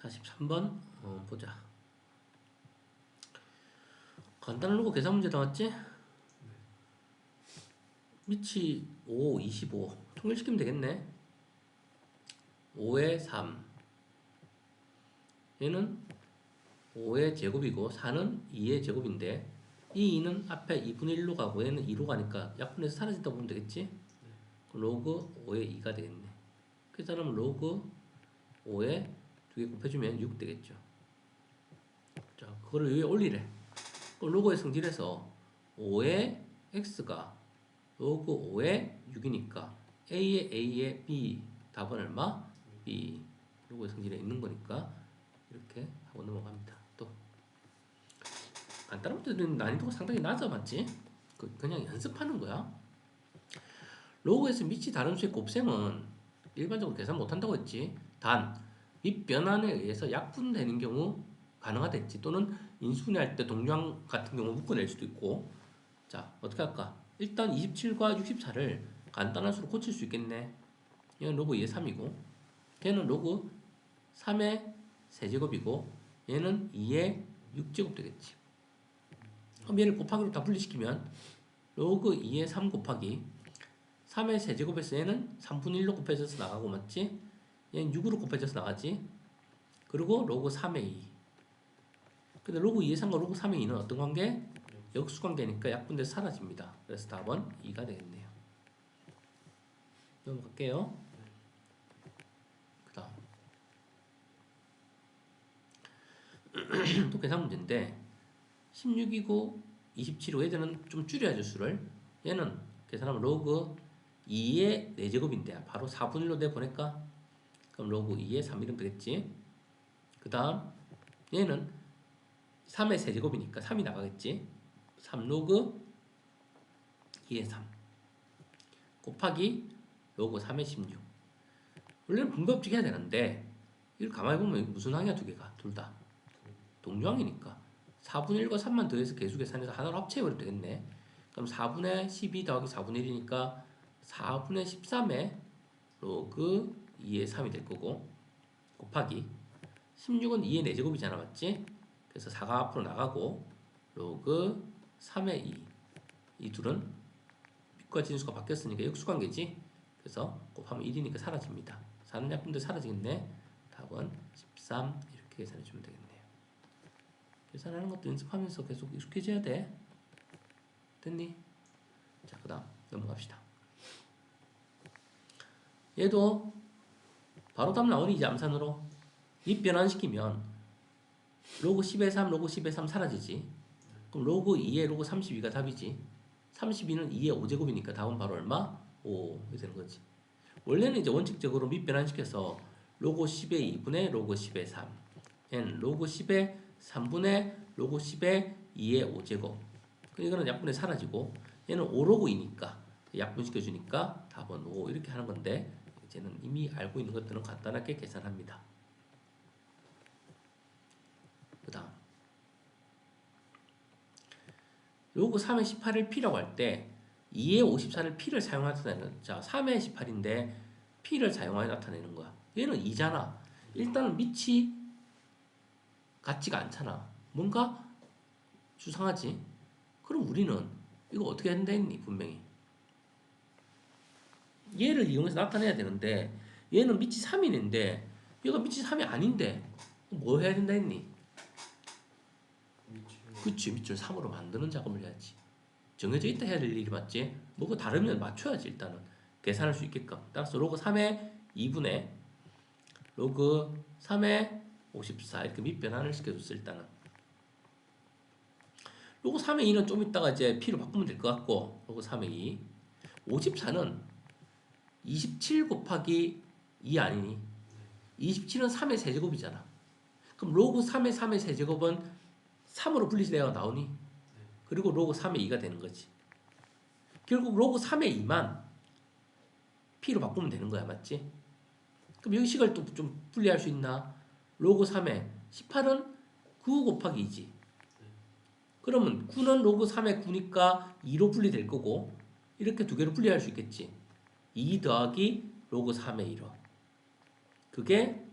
43번 보자. 간단한 로그 계산 문제 나왔지? 밑이 5, 25 통일시키면 되겠네. 5의 3 얘는 5의 제곱이고 4는 2의 제곱인데 이 2는 앞에 2분의 1로 가고 얘는 2로 가니까 약분해서 사라진다 보면 되겠지? 로그 5의 2가 되겠네. 그래서 하면 로그 5에 2개 곱해주면 6 되겠죠. 자, 그거를 위에 올리래. 그럼 로그의 성질에서 5의 x가 로그 5의 6이니까 a의 b 답은 얼마? b. 로그의 성질에 있는 거니까 이렇게 하고 넘어갑니다. 또 간단한 문제들은 난이도가 상당히 낮아, 맞지? 그냥 연습하는 거야. 로그에서 밑이 다른 수의 곱셈은 일반적으로 계산 못한다고 했지. 단 밑변환에 의해서 약분되는 경우 가능하댔지. 또는 인수분해할 때 동류항 같은 경우 묶어낼 수도 있고. 자, 어떻게 할까? 일단 27과 64를 간단한 수로 고칠 수 있겠네. 얘는 로그 2의 3이고 걔는 로그 3의 세제곱이고 얘는 2의 6제곱 되겠지. 그럼 얘를 곱하기로 다 분리시키면 로그 2의 3 곱하기 3의 세제곱에서 얘는 3분의 1로 곱해져서 나가고, 맞지? 얘는 6으로 곱해져서 나가지. 그리고 로그 3의 2. 근데 로그 2의 3과 로그 3의 2는 어떤 관계? 역수관계니까 약분돼서 사라집니다. 그래서 답은 2가 되겠네요. 넘어갈게요. 그 다음 또 계산 문제인데 16이고 27이고 얘들은 좀 줄여야죠, 수를. 얘는 계산하면 로그 2의 4제곱인데 바로 4분의 1로 내보낼까? 그럼 로그 2의 3 이름 되겠지. 그 다음 얘는 3의 세제곱이니까 3이 나가겠지. 3 로그 2의 3 곱하기 로그 3의 16. 원래는 분배법칙 해야 되는데 이걸 가만히 보면 무슨 항이야, 두 개가? 둘 다 동류항이니까 4분의 1과 3만 더해서 개수 계산해서 하나로 합체해버리면 되겠네. 그럼 4분의 12 더하기 4분의 1이니까 4분의 13의 로그 2의 3이 될 거고 곱하기 16은 2의 4제곱이잖아, 맞지? 그래서 4가 앞으로 나가고 로그 3의 2. 이 둘은 밑과 진수가 바뀌었으니까 역수관계지. 그래서 곱하면 1이니까 사라집니다. 4는 약분돼 사라지겠네. 답은 13 이렇게 계산해주면 되겠네요. 계산하는 것도 연습하면서 계속 익숙해져야 돼. 됐니? 자, 그 다음 넘어갑시다. 얘도 바로 답 나오니 이제 암산으로 밑 변환시키면 로그 10의 3, 로그 10의 3 사라지지. 그럼 로그 2의 로그 32가 답이지. 32는 2의 5제곱이니까 답은 바로 얼마? 5 이렇게 되는 거지. 원래는 이제 원칙적으로 밑 변환시켜서 로그 10의 2분의 로그 10의 3 얘는 로그 10의 3분의 로그 10의 2의 5제곱. 이거는 약분에 사라지고 얘는 5로그 2니까 약분시켜주니까 답은 5 이렇게 하는 건데 이제는 이미 알고 있는 것들은 간단하게 계산합니다. 그 다음 로그 3의 18을 P라고 할 때 2의 54를 P를 사용하여 나타내는, 자 3의 18인데 P를 사용하여 나타내는 거야. 얘는 2잖아. 일단은 밑이 같지가 않잖아. 뭔가 수상하지? 그럼 우리는 이거 어떻게 한다 했니? 분명히 얘를 이용해서 나타내야 되는데 얘는 밑이 3인인데 얘가 밑이 3이 아닌데 뭐 해야 된다 했니? 그치, 밑줄 3으로 만드는 작업을 해야지. 정해져 있다 해야 될 일이 맞지? 뭐가 다르면 맞춰야지. 일단은 계산할 수 있게끔. 따라서 로그 3의 2분의 로그 3의 54 이렇게 밑변환을 시켜줬어. 일단은 로그 3의 2는 좀 이따가 이제 P로 바꾸면 될 것 같고, 로그 3의 2 54는 27 곱하기 2 아니니? 27은 3의 세제곱이잖아. 그럼 로그 3의 3의 세제곱은 3으로 분리되어 나오니? 그리고 로그 3의 2가 되는 거지. 결국 로그 3의 2만 P로 바꾸면 되는 거야, 맞지? 그럼 여기 식을 또 좀 분리할 수 있나? 로그 3의 18은 9 곱하기 2지. 그러면 9는 로그 3의 9니까 2로 분리될 거고 이렇게 두 개로 분리할 수 있겠지. 2 더하기 로그 3의 1로. 그게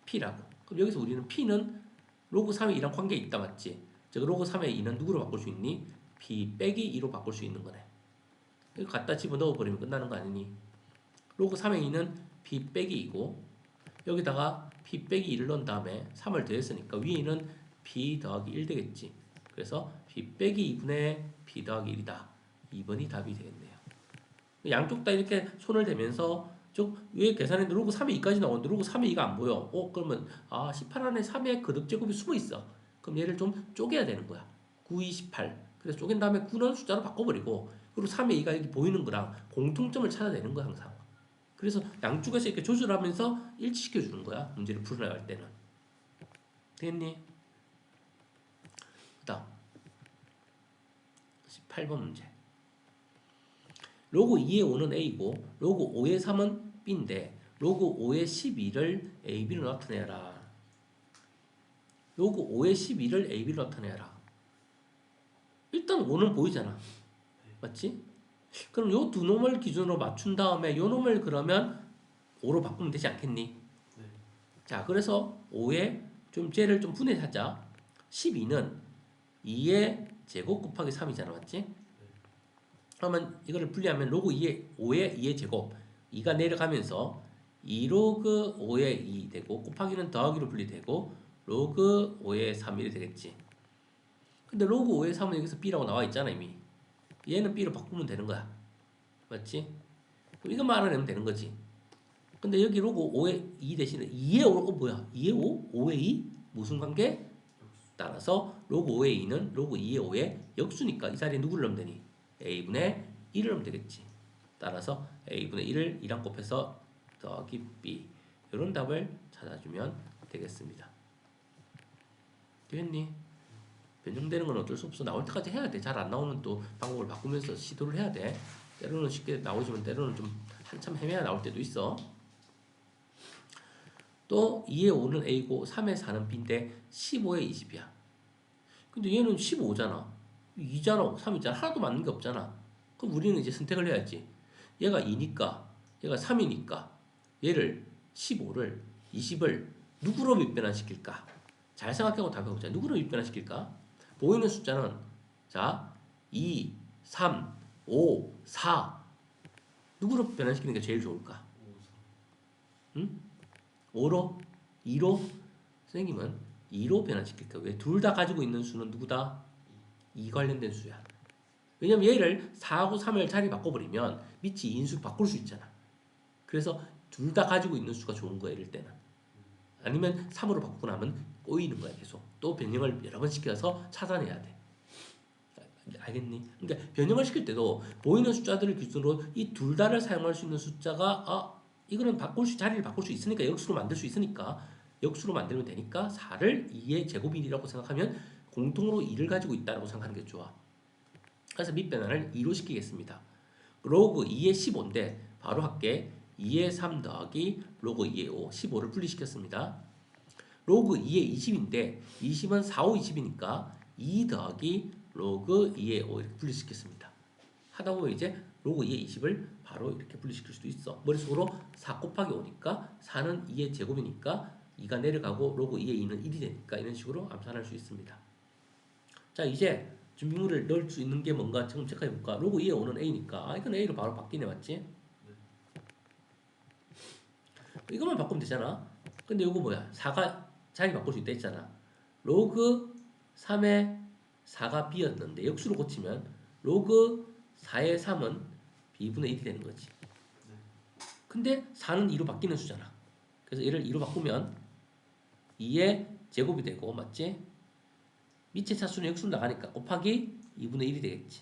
P라고. 그럼 여기서 우리는 P는 로그 3의 2랑 관계에 있다 맞지? 즉 로그 3의 2는 누구로 바꿀 수 있니? P 빼기 2로 바꿀 수 있는 거네. 이거 갖다 집어넣어버리면 끝나는 거 아니니? 로그 3의 2는 P 빼기 2고 여기다가 P 빼기 2를 넣은 다음에 3을 더했으니까 위에 있는 P 더하기 1 되겠지. 그래서 P 빼기 2분의 P 더하기 1이다. 2번이 답이 되겠네요. 양쪽 다 이렇게 손을 대면서 즉 위에 계산했는데 로그 3의 2까지 나오는데 로그 3의 2가 안 보여. 그러면 18 안에 3의 거듭제곱이 숨어 있어. 그럼 얘를 좀 쪼개야 되는 거야. 9, 2, 18. 그래서 쪼갠 다음에 9는 숫자로 바꿔버리고 그리고 3의 2가 여기 보이는 거랑 공통점을 찾아내는 거야 항상. 그래서 양쪽에서 이렇게 조절하면서 일치시켜 주는 거야. 문제를 풀어나갈 때는. 되겠니? 그 다음 18번 문제. 로그 2의 5는 A고 로그 5의 3은 B인데 로그 5의 12를 AB로 나타내라. 로그 5의 12를 AB로 나타내라. 일단 5는 보이잖아. 맞지? 그럼 요 두 놈을 기준으로 맞춘 다음에 요 놈을 그러면 5로 바꾸면 되지 않겠니? 네. 자, 그래서 5에 좀 쟤를 좀 분해하자. 12는 2의 제곱 곱하기 3이잖아. 맞지? 그러면 이거를 분리하면 로그 5의 2의 제곱 2가 내려가면서 2 로그 5의 2 되고 곱하기는 더하기로 분리되고 로그 5의 3 1이 되겠지. 근데 로그 5의 3은 여기서 B라고 나와 있잖아 이미. 얘는 B로 바꾸면 되는 거야. 맞지? 그럼 이것만 알아내면 되는 거지. 근데 여기 로그 5의 2 대신에 2의 5, 뭐야? 2의 5? 5의 2? 무슨 관계? 따라서 로그 5의 2는 로그 2의 5의 역수니까 이 자리에 누구를 넣으면 되니? A분의 1을 넣으면 되겠지. 따라서 A분의 1을 2랑 곱해서 더하기 B 이런 답을 찾아주면 되겠습니다. 되겠니? 변형되는 건 어쩔 수 없어. 나올 때까지 해야 돼. 잘 안 나오면 또 방법을 바꾸면서 시도를 해야 돼. 때로는 쉽게 나오지만 때로는 좀 한참 헤매야 나올 때도 있어. 또 2의 5는 A고 3의 4는 B인데 15의 20이야. 근데 얘는 15잖아. 2잖아, 3이잖아. 하나도 맞는 게 없잖아. 그럼 우리는 이제 선택을 해야지. 얘가 2니까, 얘가 3이니까, 얘를 15를, 20을 누구로 밑변환시킬까? 잘 생각하고 답해보자. 누구로 밑변환시킬까? 보이는 숫자는, 자, 2, 3, 5, 4. 누구로 변환시키는 게 제일 좋을까? 응? 5로? 2로? 선생님은 2로 변환시킬 거야. 왜? 둘 다 가지고 있는 수는 누구다? 2 관련된 수야. 왜냐면 얘를 4하고 3을 자리 바꿔버리면 밑이 2인수 바꿀 수 있잖아. 그래서 둘 다 가지고 있는 수가 좋은 거야, 이럴 때는. 아니면 3으로 바꾸고 나면 꼬이는 거야, 계속. 또 변형을 여러 번 시켜서 찾아내야 돼. 알겠니? 그러니까 변형을 시킬 때도 보이는 숫자들을 기준으로 이 둘 다를 사용할 수 있는 숫자가 이거는 자리를 바꿀 수 있으니까 역수로 만들 수 있으니까 역수로 만들면 되니까 4를 2의 제곱인이라고 생각하면 공통으로 2를 가지고 있다고 생각하는 게 좋아. 그래서 밑변환을 2로 시키겠습니다. 로그 2의 15인데 바로 할게. 2의 3 더하기 로그 2의 5, 15를 분리시켰습니다. 로그 2의 20인데 20은 4, 5, 20이니까 2 더하기 로그 2의 5 이렇게 분리시켰습니다. 하다 보면 이제 로그 2의 20을 바로 이렇게 분리시킬 수도 있어. 머릿속으로 4 곱하기 5니까 4는 2의 제곱이니까 2가 내려가고 로그 2의 2는 1이 되니까 이런 식으로 암산할 수 있습니다. 자, 이제 준비물을 넣을 수 있는 게 뭔가 지금 체크해볼까? 로그 2의 5는 A니까 이건 A로 바로 바뀌네, 맞지? 이것만 바꾸면 되잖아. 근데 이거 뭐야? 4가 자리 바꿀 수 있다 했잖아. 로그 3의 4가 B였는데 역수로 고치면 로그 4의 3은 B분의 1이 되는 거지. 근데 4는 2로 바뀌는 수잖아. 그래서 얘를 2로 바꾸면 2의 제곱이 되고, 맞지? 밑에 차수는 역수로 나가니까 곱하기 2분의 1이 되겠지.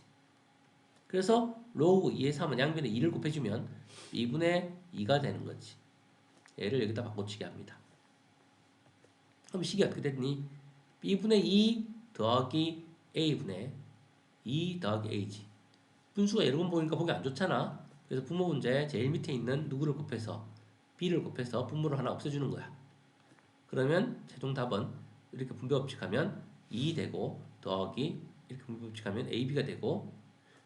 그래서 로그 2의 3은 양변에 2를 곱해주면 B분의 2가 되는 거지. 얘를 여기다 바꿔치기 합니다. 그럼 식이 어떻게 됐니? B분의 2 더하기 A분의 2 더하기 A지. 분수가 여러 번 보니까 보기 안 좋잖아. 그래서 분모 문제 제일 밑에 있는 누구를 곱해서 B를 곱해서 분모를 하나 없애주는 거야. 그러면 최종 답은 이렇게 분배 법칙하면 2 되고 더하기 이렇게 분배 법칙하면 AB가 되고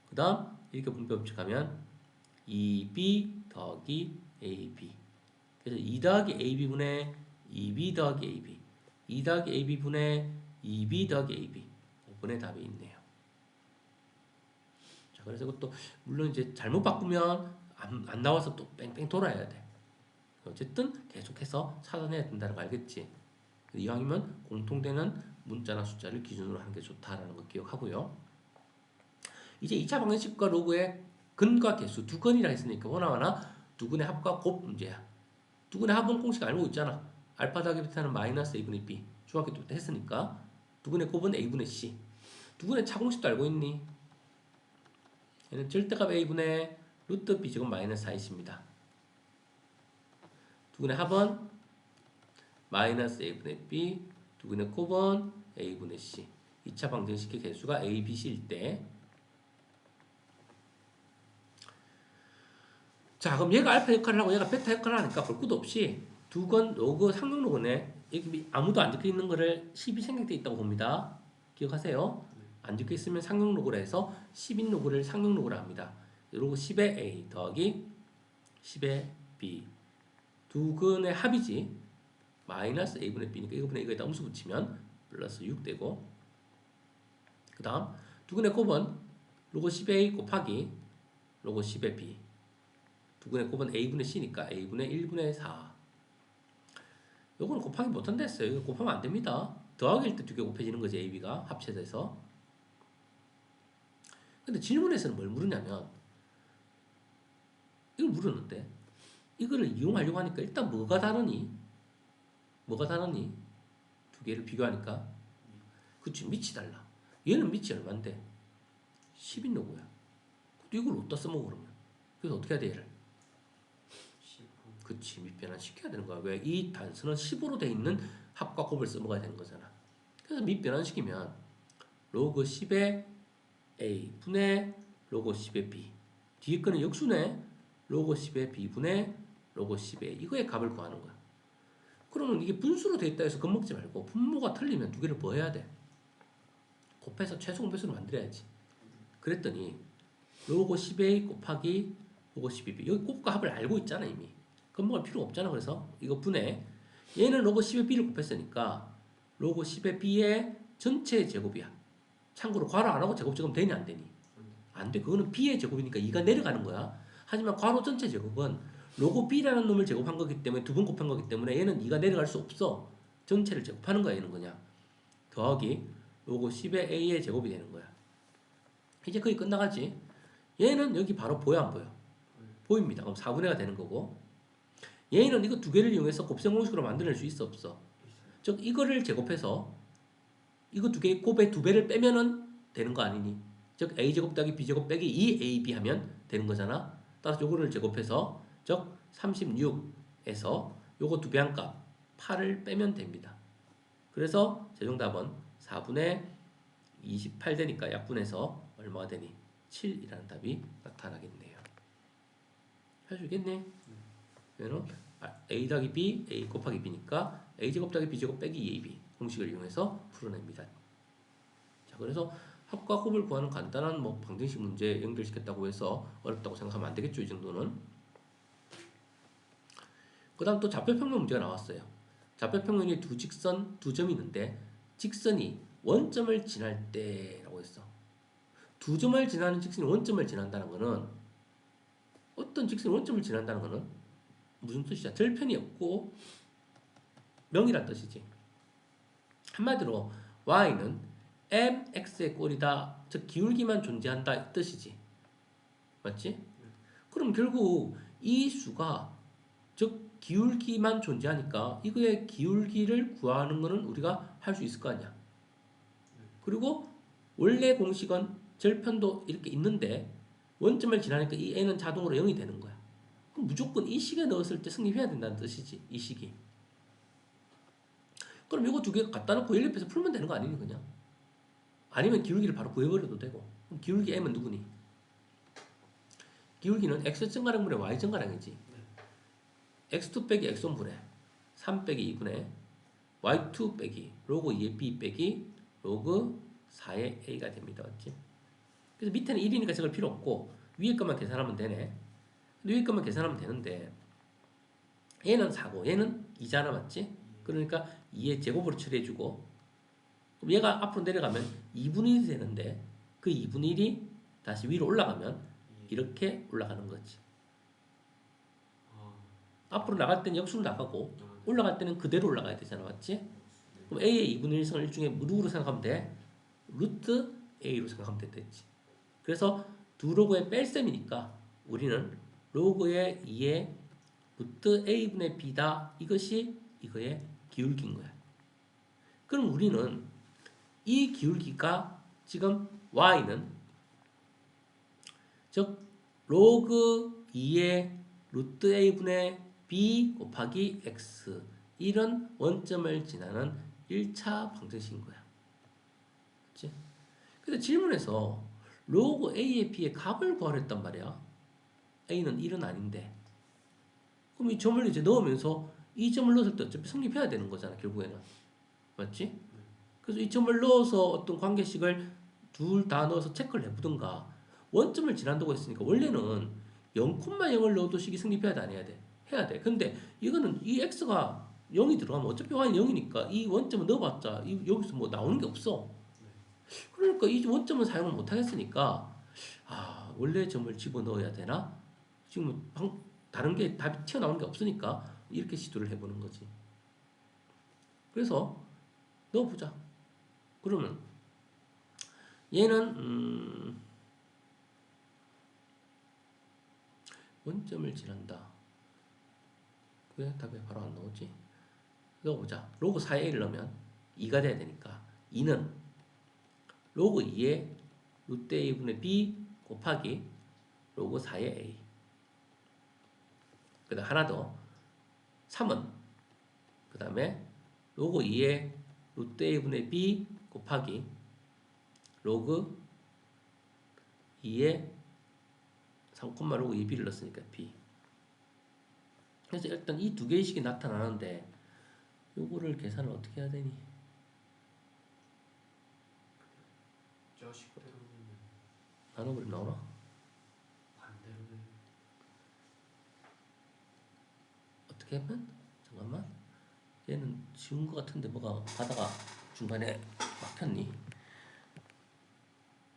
그 다음 이렇게 분배 법칙하면 2B 더하기 AB. 그래서 2 더하기 AB분의 2b 더하기 ab 2 더하기 ab 분의 2b 더하기 ab 5분의 답이 있네요. 자, 그래서 이것도 물론 이제 잘못 바꾸면 안 나와서 또 뺑뺑 돌아야 돼. 어쨌든 계속해서 찾아내야 된다는 거 알겠지? 이왕이면 공통되는 문자나 숫자를 기준으로 하는 게 좋다라는 거 기억하고요. 이제 2차 방정식과 로그의 근과 개수 두 근이라 했으니까 원하거나 두 근의 합과 곱 문제야. 두 근의 합은 공식 알고 있잖아. 알파 더하기 베타는 마이너스 a분의 b. 중학교 때 했으니까. 두 근의 곱은 a분의 c. 두 근의 차공식도 알고 있니? 얘는 절대값 a분의 루트 b제곱 마이너스 4c입니다. 두 근의 합은 마이너스 a분의 b. 두 근의 곱은 a분의 c. 2차 방정식의 개수가 a, b, c일 때 자, 그럼 얘가 알파 역할을 하고 얘가 베타 역할을 하니까 볼 것도 없이 두 건 로그 상용 로그네. 여기 아무도 안 적혀 있는 거를 10이 생략되어 있다고 봅니다. 기억하세요? 안 적혀 있으면 상용 로그라 해서 10인 로그를 상용 로그라 합니다. 로그 10의 a 더하기 10의 b 두 근의 합이지. 마이너스 a분의 b니까 이거분의 이거에다 음수 붙이면 플러스 6 되고 그 다음 두 근의 곱은 로그 10a 곱하기 로그 10의 b 두 근의 곱은 a분의 c니까 a분의 1분의 4 요거는 곱하기 못한다 했어요. 이거 곱하면 안 됩니다. 더하기일 때 두 개 곱해지는 거지 ab가 합쳐져서. 근데 질문에서는 뭘 물으냐면 이걸 물었는데 이거를 이용하려고 하니까 일단 뭐가 다르니? 뭐가 다르니? 두 개를 비교하니까 그치 밑이 달라. 얘는 밑이 얼만데? 10인 로고야. 근데 이걸 어디다 써먹어 그러면? 그래서 어떻게 해야 돼 얘를? 그치 밑 변환시켜야 되는 거야. 왜? 이 단수는 10으로 돼 있는 합과 곱을 써먹어야 되는 거잖아. 그래서 밑 변환시키면 로그 10의 a 분의 로그 10의 b 뒤에 거는 역수네. 로그 10의 b 분의 로그 10의 이거의 값을 구하는 거야. 그러면 이게 분수로 돼 있다 해서 겁먹지 말고 분모가 틀리면 두 개를 뭐 해야 돼? 곱해서 최소 공배수를 만들어야지. 그랬더니 로그 10a 곱하기 로그 10의 b 여기 곱과 합을 알고 있잖아 이미. 겁먹을 필요가 없잖아. 그래서 이거 분해 얘는 로그 10의 b를 곱했으니까 로그 10의 b의 전체 제곱이야. 참고로 괄호 안 하고 제곱 적으면 되니 안 되니? 안 돼. 그거는 b의 제곱이니까 2가 내려가는 거야. 하지만 괄호 전체 제곱은 로그 b라는 놈을 제곱한 거기 때문에 두 번 곱한 거기 때문에 얘는 2가 내려갈 수 없어. 전체를 제곱하는 거야. 얘는 그냥 더하기 로그 10의 a의 제곱이 되는 거야. 이제 거의 끝나가지. 얘는 여기 바로 보여 안 보여? 보입니다. 그럼 4분의 가 되는 거고 얘는 이거 두 개를 이용해서 곱셈 공식으로 만들어낼 수 있어 없어? 즉 이거를 제곱해서 이거 두 개 곱의 두 배를 빼면은 되는 거 아니니? 즉 a제곱 더하기 b제곱 빼기 2ab 하면 되는 거잖아. 따라서 요거를 제곱해서 즉 36에서 요거 두 배 한 값 8을 빼면 됩니다. 그래서 최종답은 4분의 28 되니까 약분해서 얼마가 되니? 7이라는 답이 나타나겠네요. 할 수 있겠네? 그러면 a 더하기 b, a 곱하기 b니까 a제곱 더하기 b제곱 빼기 2ab 공식을 이용해서 풀어냅니다. 자, 그래서 합과 곱을 구하는 간단한 뭐 방정식 문제 연결시켰다고 해서 어렵다고 생각하면 안 되겠죠, 이 정도는. 그 다음 또 좌표평면 문제가 나왔어요. 좌표평면이 두 직선, 두 점이 있는데 직선이 원점을 지날 때라고 했어. 두 점을 지나는 직선이 원점을 지난다는 거는 어떤 직선이 원점을 지난다는 거는 무슨 뜻이야? 절편이 없고 명이란 뜻이지. 한마디로 y는 mx의 꼴이다. 즉 기울기만 존재한다 이 뜻이지. 맞지? 그럼 결국 이 수가 즉 기울기만 존재하니까 이거의 기울기를 구하는 거는 우리가 할 수 있을 거 아니야. 그리고 원래 공식은 절편도 이렇게 있는데 원점을 지나니까 이 n은 자동으로 0이 되는 거야. 그럼 무조건 이 식에 넣었을 때 성립해야 된다는 뜻이지. 이 식이. 그럼 이거 두 개 갖다 놓고 연립해서 풀면 되는 거 아니니 그냥? 아니면 기울기를 바로 구해버려도 되고. 그럼 기울기 m은 누구니? 기울기는 x 증가량분의 y 증가량이지. x2 빼기 x1분의 3 빼기 2분의 y2 빼기 로그 2의 b 빼기 로그 4의 a가 됩니다. 맞지? 그래서 밑에는 1이니까 적을 필요 없고 위에 것만 계산하면 되네. 위에 것만 계산하면 되는데 얘는 4고 얘는 2잖아. 맞지? 그러니까 2의 제곱으로 처리해주고 그럼 얘가 앞으로 내려가면 2분의 1이 되는데 그 2분의 1이 다시 위로 올라가면 이렇게 올라가는 거지. 앞으로 나갈 때는 역수로 나가고 올라갈 때는 그대로 올라가야 되잖아. 맞지? 그럼 A의 2분의 1승을 일종의 누구로 생각하면 돼? 루트 A로 생각하면 됐지. 그래서 두 로그의 뺄셈이니까 우리는 로그의 2의 루트 A분의 B다. 이것이 이거의 기울기인 거야. 그럼 우리는 이 기울기가 지금 Y는 즉 로그 2의 루트 A분의 B 곱하기 X 이런 원점을 지나는 1차 방정식인 거야. 그치? 근데 질문에서 로그 A의 B의 값을 구하랬단 말이야. A는 1은 아닌데. 그럼 이 점을 이제 넣으면서 이 점을 넣었을 때 어차피 성립해야 되는 거잖아, 결국에는. 맞지? 그래서 이 점을 넣어서 어떤 관계식을 둘 다 넣어서 체크를 해보든가 원점을 지난다고 했으니까 원래는 0,0을 넣어도 식이 성립해야 돼, 안 해야 돼? 해야 돼. 근데 이거는 이 x가 0이 들어가면 어차피 y는 0이니까 이 원점을 넣어봤자 여기서 뭐 나오는 게 없어. 그러니까 이 원점을 사용을 못 하겠으니까 원래 점을 집어넣어야 되나? 지금 다른 게 답이 튀어나오는 게 없으니까 이렇게 시도를 해보는 거지. 그래서 넣어보자. 그러면 얘는 원점을 지난다. 왜 답이 바로 안 나오지? 넣어보자. 로그 4에 A를 넣으면 2가 돼야 되니까 2는 로그 2의 루트 A분의 B 곱하기 로그 4의 A. 그 다음 하나 더 3은 그 다음에 로그 2의 루트 A분의 B 곱하기 로그 2의 3, 로그 2B를 넣었으니까 B. 그래서 일단 이 두 개의 식이 나타나는데 요거를 계산을 어떻게 해야 되니? 나눠버리면 나오나? 어떻게 하면? 잠깐만. 얘는 쉬운 것 같은데 뭐가 가다가 중간에 막혔니?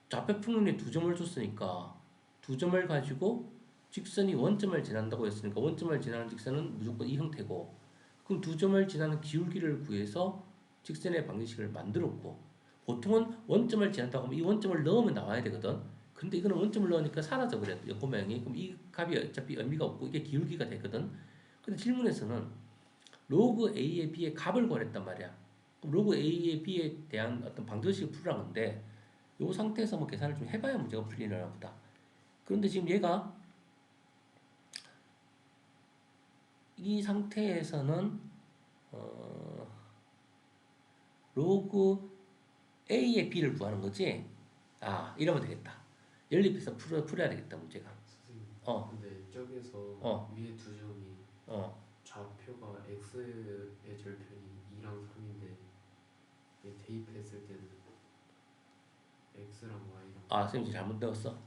좌표평면에 두 점을 줬으니까 두 점을 가지고 직선이 원점을 지난다고 했으니까 원점을 지나는 직선은 무조건 이 형태고 그럼 두 점을 지나는 기울기를 구해서 직선의 방정식을 만들었고 보통은 원점을 지난다고 하면 이 원점을 넣으면 나와야 되거든. 근데 이거는 원점을 넣으니까 사라져버려 연고모양이. 그럼 이 값이 어차피 의미가 없고 이게 기울기가 되거든. 근데 질문에서는 로그 A의 B의 값을 구하랬단 말이야. 그럼 로그 A의 B에 대한 어떤 방정식을 풀으라는 건데 이 상태에서 뭐 계산을 좀 해봐야 문제가 풀리려나 보다. 그런데 지금 얘가 이 상태에서는 로그 A의 B를 구하는 거지. 이러면 되겠다. 연립해서 풀어야 되겠다 문제가. 선생님. 근데 저기서 위에 두 점이 좌표가 x의 절편이 2랑 3인데 대입했을 때는 x랑 y랑 선생님이 잘못 넣었어.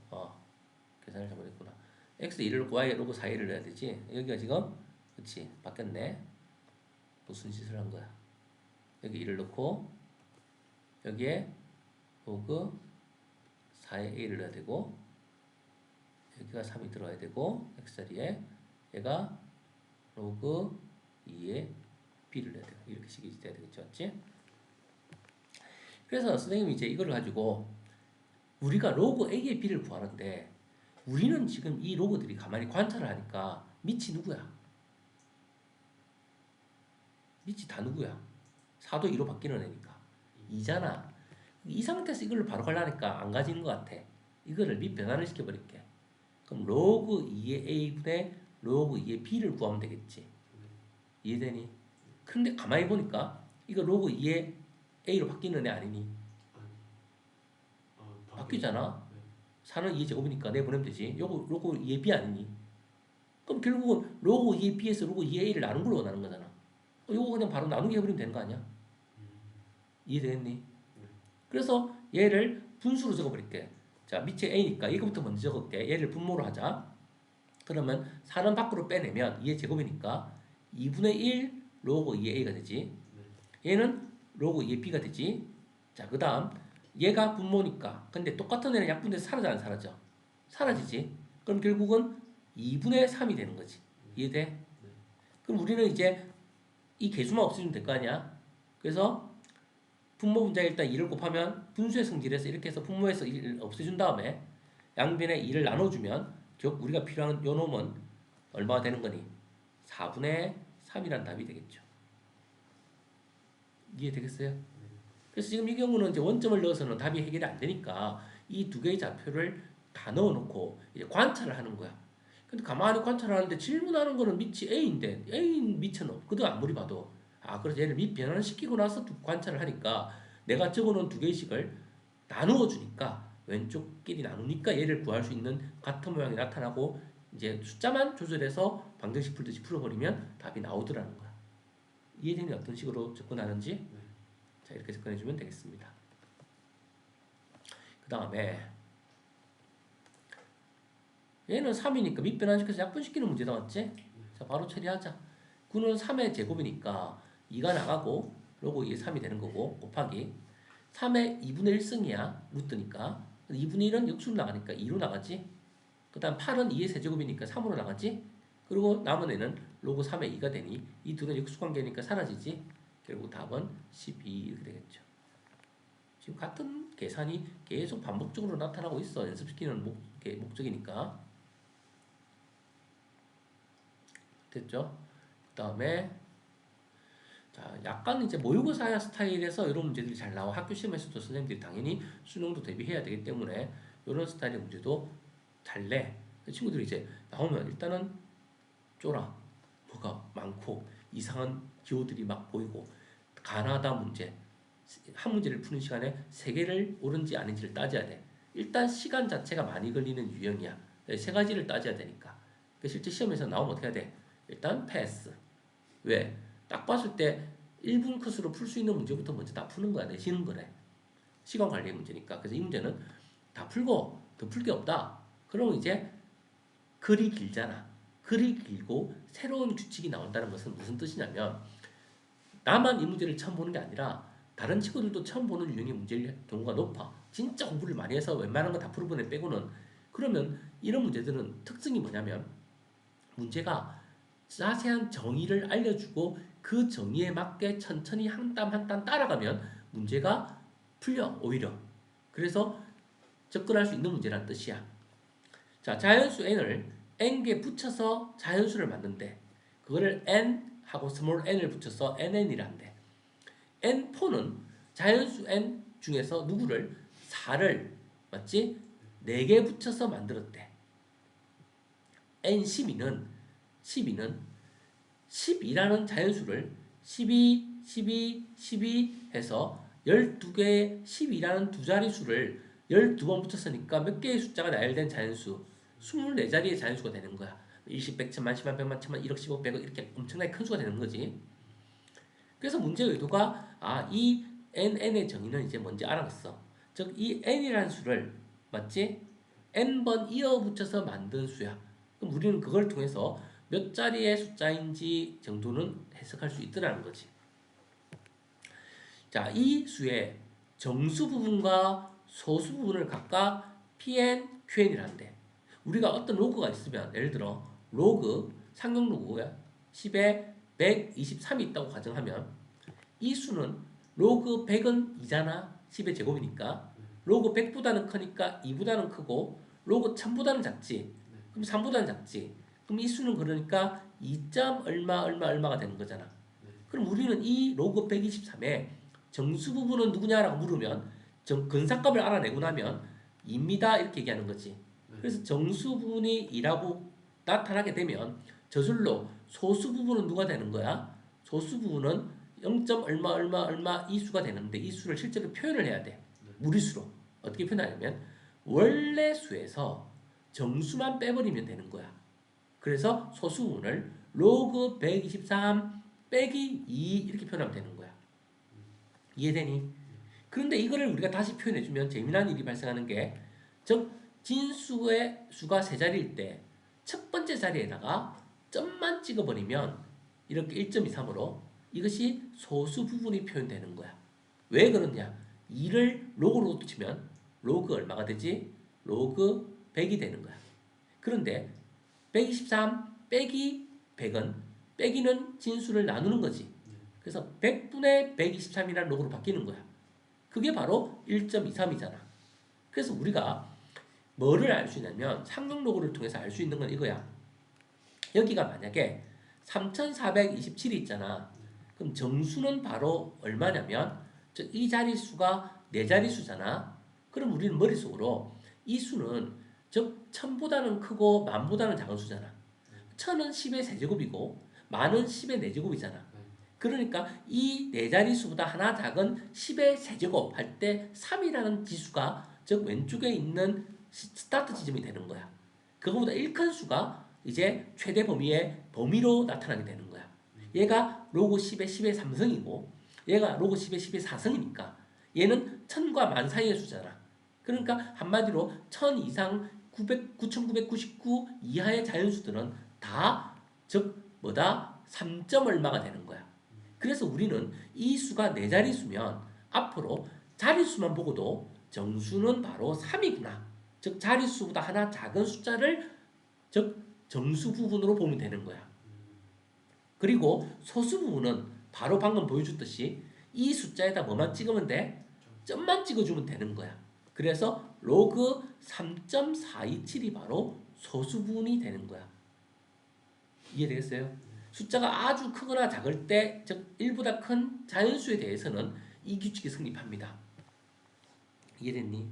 계산을 잘못했구나. x 1을 넣고 y 로그 4를 넣어야 되지. 여기가 지금 그치 바뀌었네. 무슨 짓을 한 거야? 여기 1을 넣고 여기에 로그 4의 a를 넣어야 되고 여기가 3이 들어가야 되고 x 자리에 얘가 로그 2의 b를 넣어야 되고 이렇게 식이 돼야 되겠죠, 맞지? 그래서 선생님이 이제 이걸 가지고 우리가 로그 a의 b를 구하는데 우리는 지금 이 로그들이 가만히 관찰을 하니까 밑이 누구야? 밑이 다 누구야? 4도 2로 바뀌는 애니까 2잖아. 이 상태에서 이걸로 바로 가려니까 안 가지는 것 같아. 이거를 밑 변환을 시켜버릴게. 그럼 로그 2의 a분의 로그 2의 b를 구하면 되겠지. 이해되니? 근데 가만히 보니까 이거 로그 2의 a로 바뀌는 애 아니니? 바뀌잖아. 4는 2의 제곱이니까 내보내면 되지. 요거 로그 2의 b 아니니? 그럼 결국은 로그 2의 b에서 로그 2의 a를 나눈 걸로 나눈 거잖아. 요거 그냥 바로 나누기 해버리면 되는 거 아니야? 이해되겠니? 그래서 얘를 분수로 적어버릴게. 자, 밑에 a니까 이거부터 먼저 적을게. 얘를 분모로 하자. 그러면 4는 밖으로 빼내면 2의 제곱이니까 2분의 1 로그 2의 a가 되지. 얘는 로그 2의 b가 되지. 자, 그 다음 얘가 분모니까. 근데 똑같은 애는 약분돼서 사라져 안 사라져? 사라지지. 그럼 결국은 2분의 3이 되는 거지. 이해돼? 그럼 우리는 이제 이 개수만 없애주면 될 거 아니야? 그래서 분모 분자에 일단 2를 곱하면 분수의 성질에서 이렇게 해서 분모에서 1을 없애준 다음에 양변에 2를 나눠주면 즉 우리가 필요한 요 놈은 얼마가 되는 거니? 4분의 3이란 답이 되겠죠. 이해되겠어요? 그래서 지금 이 경우는 이제 원점을 넣어서는 답이 해결이 안 되니까 이 두 개의 좌표를 다 넣어놓고 이제 관찰을 하는 거야. 근데 가만히 관찰하는데 질문하는 거는 밑이 A인데 A 밑은 없거든 아무리 봐도. 아 그래서 얘를 밑 변환시키고 나서 관찰을 하니까 내가 적어놓은 두 개씩을 나누어 주니까 왼쪽끼리 나누니까 얘를 구할 수 있는 같은 모양이 나타나고 이제 숫자만 조절해서 방정식 풀듯이 풀어버리면 답이 나오더라는 거야. 이해되니 어떤 식으로 접근하는지? 자 이렇게 접근해주면 되겠습니다. 그 다음에 얘는 3이니까 밑변환시켜서 약분시키는 문제다 맞지? 자 바로 처리하자. 9는 3의 제곱이니까 2가 나가고 로고 2의 3이 되는 거고 곱하기 3의 2분의 1승이야 루트니까 2분의 1은 역수로 나가니까 2로 나가지. 그 다음 8은 2의 세제곱이니까 3으로 나가지. 그리고 남은 애는 로고 3의 2가 되니 이 둘은 역수관계니까 사라지지. 결국 답은 12 이렇게 되겠죠. 지금 같은 계산이 계속 반복적으로 나타나고 있어. 연습시키는 목적이니까. 됐죠? 그 다음에 자 약간 이제 모의고사 스타일에서 이런 문제들이 잘 나와. 학교 시험에서도 선생님들이 당연히 수능도 대비해야 되기 때문에 이런 스타일의 문제도 잘 내. 친구들이 이제 나오면 일단은 쫄아. 뭐가 많고 이상한 기호들이 막 보이고 가나다 문제 한 문제를 푸는 시간에 3개를 옳은지 아닌지를 따져야 돼. 일단 시간 자체가 많이 걸리는 유형이야. 3가지를 따져야 되니까. 실제 시험에서 나오면 어떻게 해야 돼? 일단 패스. 왜? 딱 봤을 때 1분 컷으로 풀 수 있는 문제부터 먼저 다 푸는 거야. 내시는 거래. 시간 관리 문제니까. 그래서 이 문제는 다 풀고 더 풀 게 없다. 그러면 이제 글이 길잖아. 글이 길고 새로운 규칙이 나온다는 것은 무슨 뜻이냐면 나만 이 문제를 처음 보는 게 아니라 다른 친구들도 처음 보는 유형의 문제일 경우가 높아. 진짜 공부를 많이 해서 웬만한 거 다 풀어본 애 빼고는. 그러면 이런 문제들은 특징이 뭐냐면 문제가 자세한 정의를 알려주고 그 정의에 맞게 천천히 한 땀 한 땀 따라가면 문제가 풀려 오히려. 그래서 접근할 수 있는 문제란 뜻이야. 자, 자연수 n을 n개 붙여서 자연수를 만든대. 그거를 n 하고 스몰 n을 붙여서 nn이란대. n4는 자연수 n 중에서 누구를 4를 맞지? 4개 붙여서 만들었대. n12는 12라는 자연수를 12 해서 12개의 12라는 두 자리수를 12번 붙였으니까 몇 개의 숫자가 나열된 자연수 24자리의 자연수가 되는 거야. 10, 100, 1000만, 10만, 100만, 1000만, 1억, 10억, 100억 이렇게 엄청나게 큰 수가 되는 거지. 그래서 문제의 의도가 이 n의 정의는 이제 뭔지 알아냈어. 즉 이 n이라는 수를 맞지? n번 이어 붙여서 만든 수야. 그럼 우리는 그걸 통해서 몇 자리의 숫자인지 정도는 해석할 수 있더라는 거지. 자, 이 수의 정수 부분과 소수 부분을 각각 pn, qn이라는데 우리가 어떤 로그가 있으면 예를 들어 로그, 상용 로그가 10에 123이 있다고 가정하면 이 수는 로그 100은 2잖아. 10의 제곱이니까. 로그 100보다는 크니까 2보다는 크고 로그 1000보다는 작지. 그럼 3보다는 작지. 그럼 이 수는 그러니까 2. 얼마가 되는 거잖아. 그럼 우리는 이 로그 123에 정수 부분은 누구냐라고 물으면 근사값을 알아내고 나면 2입니다 이렇게 얘기하는 거지. 그래서 정수 부분이 2라고 나타나게 되면 저절로 소수 부분은 누가 되는 거야? 소수 부분은 0. 얼마 이 수가 되는데 이 수를 실제로 표현을 해야 돼. 무리수로. 어떻게 표현하냐면 원래 수에서 정수만 빼버리면 되는 거야. 그래서 소수 부분을 로그 123 빼기 2 이렇게 표현하면 되는 거야. 이해되니? 그런데 이거를 우리가 다시 표현해주면 재미난 일이 발생하는 게 즉 진수의 수가 세 자리일 때 첫 번째 자리에다가 점만 찍어버리면 이렇게 1.23으로 이것이 소수 부분이 표현되는 거야. 왜 그러냐? 2를 로그로 치면 로그 얼마가 되지? 로그 100이 되는 거야. 그런데 123 빼기 100은 빼기는 진수를 나누는 거지. 그래서 100분의 123이라는 로그로 바뀌는 거야. 그게 바로 1.23이잖아. 그래서 우리가 뭐를 알 수 있냐면 상용 로그를 통해서 알 수 있는 건 이거야. 여기가 만약에 3427이 있잖아. 그럼 정수는 바로 얼마냐면 이 자릿수가 4자릿수잖아. 그럼 우리는 머릿속으로 이 수는 즉 1000보다는 크고 만보다는 작은 수잖아. 1000은 10의 세제곱이고 만은 10의 4제곱이잖아. 그러니까 이 4자릿수보다 하나 작은 10의 세제곱 할 때 3이라는 지수가 즉 왼쪽에 있는 스타트 지점이 되는 거야. 그거보다 1 큰 수가 이제 최대 범위의 범위로 나타나게 되는 거야. 얘가 로그 10의 10의 3승이고 얘가 로그 10의 10의 4승이니까 얘는 1000과 만 사이의 수잖아. 그러니까 한마디로 1000 이상 9999 이하의 자연수들은 다 즉 뭐다? 3점 얼마가 되는 거야. 그래서 우리는 이 수가 4자릿수면 앞으로 자릿수만 보고도 정수는 바로 3이구나. 즉 자릿수보다 하나 작은 숫자를 즉 정수 부분으로 보면 되는 거야. 그리고 소수 부분은 바로 방금 보여줬듯이 이 숫자에다 뭐만 찍으면 돼? 점만 찍어주면 되는 거야. 그래서 로그 3.427이 바로 소수 부분이 되는 거야. 이해되겠어요? 숫자가 아주 크거나 작을 때, 즉 1보다 큰 자연수에 대해서는 이 규칙이 성립합니다. 이해됐니?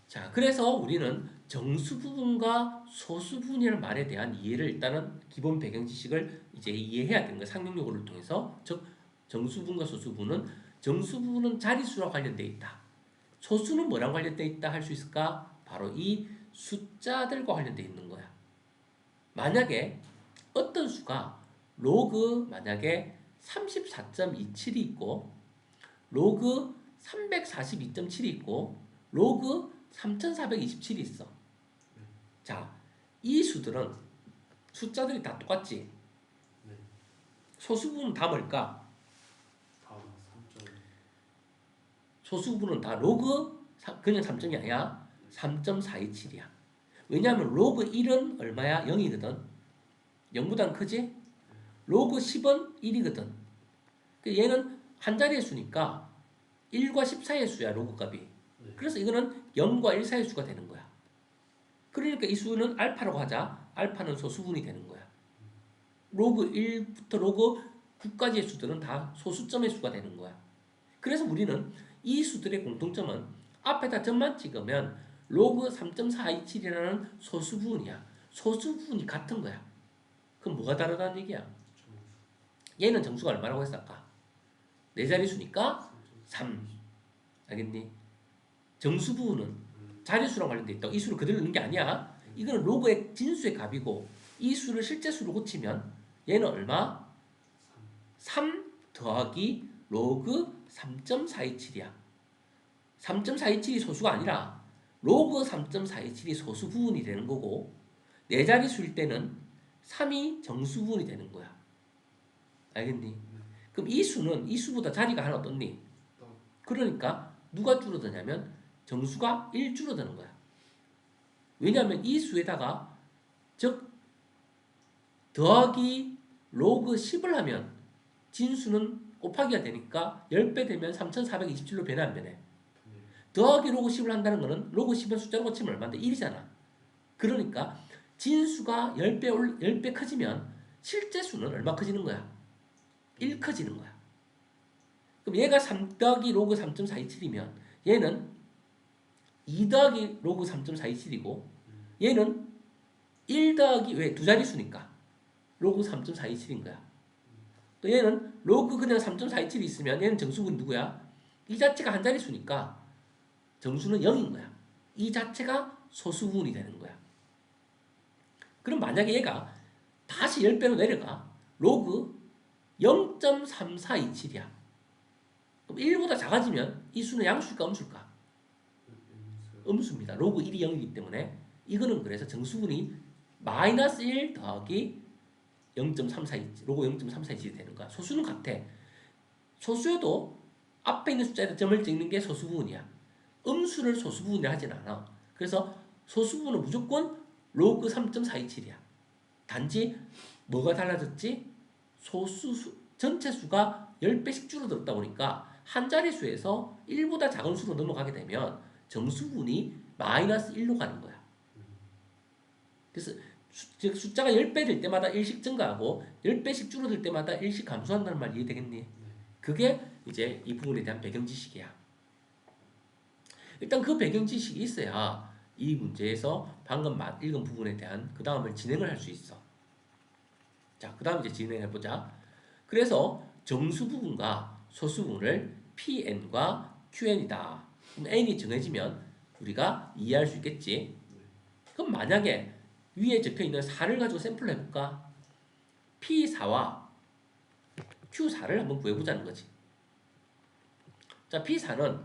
자, 그래서 우리는 정수 부분과 소수 부분이라는 말에 대한 이해를 일단은 기본 배경 지식을 이제 이해해야 되는 거예요. 상용 용어를 통해서. 즉 정수 부분과 소수 부분은 정수 부분은 자릿수와 관련되어 있다. 소수는 뭐랑 관련되어 있다 할 수 있을까? 바로 이 숫자들과 관련되어 있는 거야. 만약에 어떤 수가 로그 만약에 34.27이 있고 로그 342.7이 있고 로그 3427이 있어. 자, 이 수들은 숫자들이 다 똑같지? 소수 부분은 다 뭘까? 소수 부분은 다 로그 그냥 3점이 아니야. 3.427이야. 왜냐하면 로그 1은 얼마야? 0이거든. 0보단 크지? 로그 10은 1이거든. 얘는 한 자리의 수니까 1과 10 사이의 수야, 로그 값이. 그래서 이거는 0과 1 사이의 수가 되는 거야. 그러니까 이 수는 알파라고 하자. 알파는 소수분이 되는 거야. 로그 1부터 로그 9까지의 수들은 다 소수점의 수가 되는 거야. 그래서 우리는 이 수들의 공통점은 앞에다 점만 찍으면 로그 3.427이라는 소수부분이야. 소수부분이 같은 거야. 그럼 뭐가 다르다는 얘기야? 얘는 정수가 얼마라고 했을까? 4자릿수니까 3. 알겠니? 정수 부분은 자릿수랑 관련돼 있다. 이 수를 그대로 넣는 게 아니야. 이거는 로그의 진수의 값이고 이 수를 실제 수로 고치면 얘는 얼마? 3 더하기 로그 3.427이야. 3.427이 소수가 아니라 로그 3.427이 소수 부분이 되는 거고 4자릿수일 때는 3이 정수 부분이 되는 거야. 알겠니? 그럼 이 수는 이 수보다 자리가 하나 어떻니? 그러니까 누가 줄어드냐면 정수가 1 줄어드는 거야. 왜냐하면 이 수에다가 즉 더하기 로그 10을 하면 진수는 곱하기가 되니까 10배 되면 3427로 변해 안 변해? 더하기 로그 10을 한다는 거는 로그 10은 숫자로 고치면 얼마인데? 1이잖아. 그러니까 진수가 10배 커지면 실제 수는 얼마 커지는 거야? 1 커지는 거야. 그럼 얘가 3 더하기 로그 3.427이면 얘는 2 더하기 로그 3.427이고 얘는 1 더하기 왜? 두 자릿수니까 로그 3.427인 거야. 또 얘는 로그 그냥 3.427이 있으면 얘는 정수분이 누구야? 이 자체가 한 자릿수니까 정수는 0인 거야. 이 자체가 소수분이 되는 거야. 그럼 만약에 얘가 다시 10배로 내려가 로그 0.3427이야. 그럼 1보다 작아지면 이 수는 양수일까 음수일까? 음수입니다. 로그 1이 0이기 때문에 이거는 그래서 정수분이 마이너스 1 더하기 0.342 로그 0.342 되는 거야. 소수는 같아. 소수여도 앞에 있는 숫자에다 점을 찍는 게 소수 부분이야. 음수를 소수 부분이라 하진 않아. 그래서 소수 부분은 무조건 로그 3.427이야. 단지 뭐가 달라졌지? 전체 수가 10배씩 줄어들었다 보니까 한 자릿수에서 1보다 작은 수로 넘어가게 되면 정수분이 마이너스 1로 가는 거야. 그래서 즉 숫자가 10배 될 때마다 1씩 증가하고 10배씩 줄어들 때마다 1씩 감소한다는 말 이해되겠니? 그게 이제 이 부분에 대한 배경 지식이야. 일단 그 배경 지식이 있어야 이 문제에서 방금 읽은 부분에 대한 그 다음을 진행을 할 수 있어. 자, 그 다음 이제 진행해보자. 그래서 정수 부분과 소수 부분을 Pn과 Qn이다. 그럼 n이 정해지면 우리가 이해할 수 있겠지. 그럼 만약에 위에 적혀있는 4를 가지고 샘플을 해볼까? P4와 Q4를 한번 구해보자는 거지. 자, P4는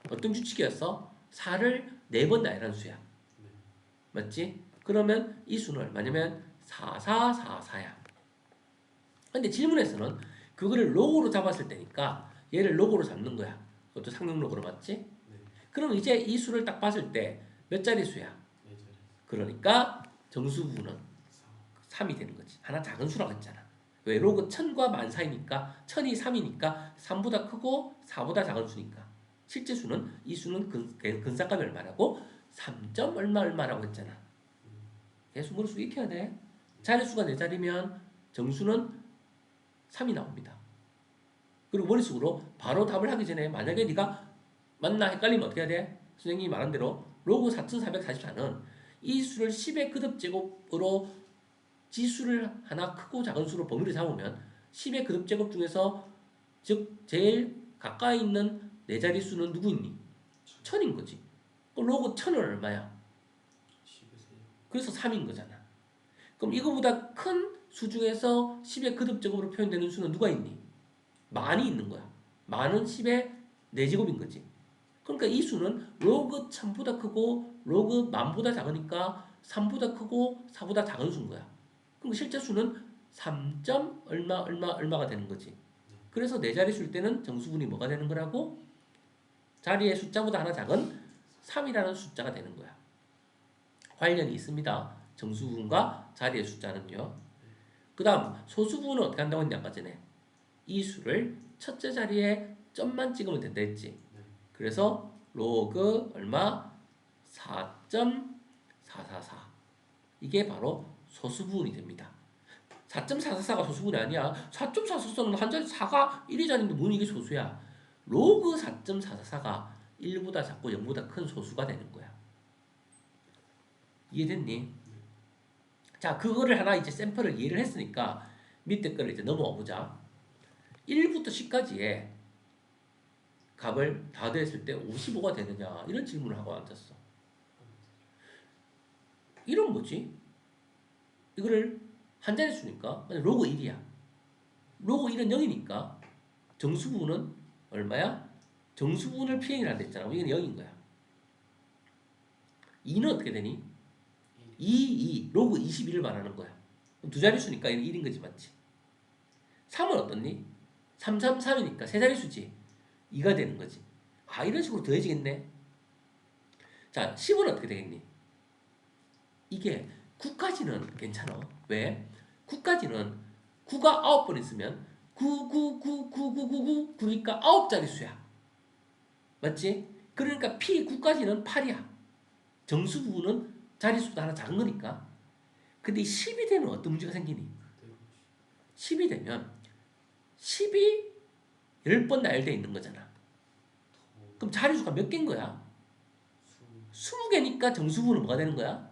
어떤 규칙이었어? 4를 4번 나열한 수야. 맞지? 그러면 이 수는 얼마냐면 4444야. 근데 질문에서는 그거를 로그로 잡았을 때니까 얘를 로그로 잡는 거야. 그것도 상용 로그로 맞지? 그럼 이제 이 수를 딱 봤을 때 몇 자리 수야? 그러니까 정수 부분은 3이 되는 거지. 하나 작은 수라고 했잖아. 왜? 로그 1000과 10,000 사이니까 1000이 3이니까 3보다 크고 4보다 작은 수니까. 실제 수는 이 수는 근사값이 얼마라고? 3점 얼마 얼마라고 했잖아. 계속 머릿속에 익혀야 돼. 자릿수가 4자리면 정수는 3이 나옵니다. 그리고 머릿속으로 바로 답을 하기 전에 만약에 네가 맞나 헷갈리면 어떻게 해야 돼? 선생님이 말한 대로 로그 4444는 이 수를 10의 거듭제곱으로 지수를 하나 크고 작은 수로 범위를 잡으면 10의 거듭제곱 중에서 즉 제일 가까이 있는 네 자릿수는 누구 있니? 1000인 거지. 그럼 로그 1000은 얼마야? 그래서 3인 거잖아. 그럼 이거보다 큰 수 중에서 10의 거듭제곱으로 표현되는 수는 누가 있니? 만이 있는 거야. 만은 10의 4제곱인 거지. 그러니까 이 수는 로그 1000보다 크고 로그 10,000보다 작으니까 3보다 크고 4보다 작은 수인 거야. 그럼 실제 수는 3점 얼마 얼마 얼마가 되는 거지. 그래서 네 자릿수일 때는 정수분이 뭐가 되는 거라고? 자리의 숫자보다 하나 작은 3이라는 숫자가 되는 거야. 관련이 있습니다. 정수분과 자리의 숫자는요. 그 다음 소수분은 어떻게 한다고 했냐 아까 전에. 이 수를 첫째 자리에 점만 찍으면 된다 했지. 그래서 로그 얼마? 4.444 이게 바로 소수분이 됩니다. 4.444가 소수분이 아니야. 4.444는 한 자리 4가 1의 자리인데 뭔 이게 소수야. 로그 4.444가 1보다 작고 0보다 큰 소수가 되는 거야. 이해됐니? 자, 그거를 하나 이제 샘플을 이해를 했으니까 밑에 거를 이제 넘어와 보자. 1부터 10까지의 값을 다 더했을 때 55가 되느냐 이런 질문을 하고 앉았어. 이런 뭐지? 이거를 한 자릿수니까 로그 1이야. 로그 1은 0이니까 정수분은 얼마야? 정수분을 Pn이라고 했잖아. 이건 0인 거야. 2는 어떻게 되니? 2 로그 21을 말하는 거야. 두 자릿수니까 1인 거지 맞지? 3은 어떻니? 3, 3, 3이니까 세 자릿수지. 2가 되는 거지. 아, 이런 식으로 더해지겠네. 자, 10은 어떻게 되겠니? 이게 9까지는 괜찮아. 왜? 9까지는 9가 9번 있으면 9, 9, 9, 9, 9, 9, 9, 그러니까 9자릿수야. 맞지? 그러니까 P 9까지는 8이야. 정수 부분은 자릿수보다 하나 작은 거니까. 근데 10이 되면 어떤 문제가 생기니? 10이 되면 10이 10번 나열되어 있는 거잖아. 그럼 자릿수가 몇 개인 거야? 20개니까 정수분은 뭐가 되는 거야?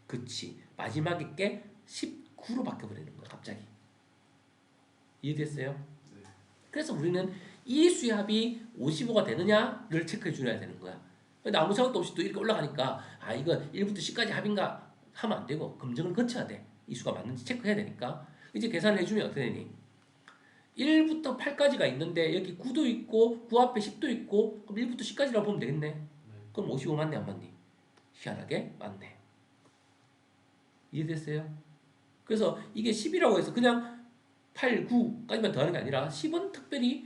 그치. 마지막에 게 19로 바뀌어버리는 거야. 갑자기. 이해됐어요? 그래서 우리는 이 수의 합이 55가 되느냐를 체크해 줘야 되는 거야. 근데 아무 생각도 없이 또 이렇게 올라가니까 아 이거 1부터 10까지 합인가 하면 안 되고 검증을 거쳐야 돼. 이 수가 맞는지 체크해야 되니까. 이제 계산을 해주면 어떻게 되니? 1부터 8까지가 있는데 여기 9도 있고 9 앞에 10도 있고 그럼 1부터 10까지라고 보면 되겠네. 그럼 55 맞네 안 맞니? 희한하게 맞네. 이해됐어요? 그래서 이게 10이라고 해서 그냥 8, 9까지만 더하는 게 아니라 10은 특별히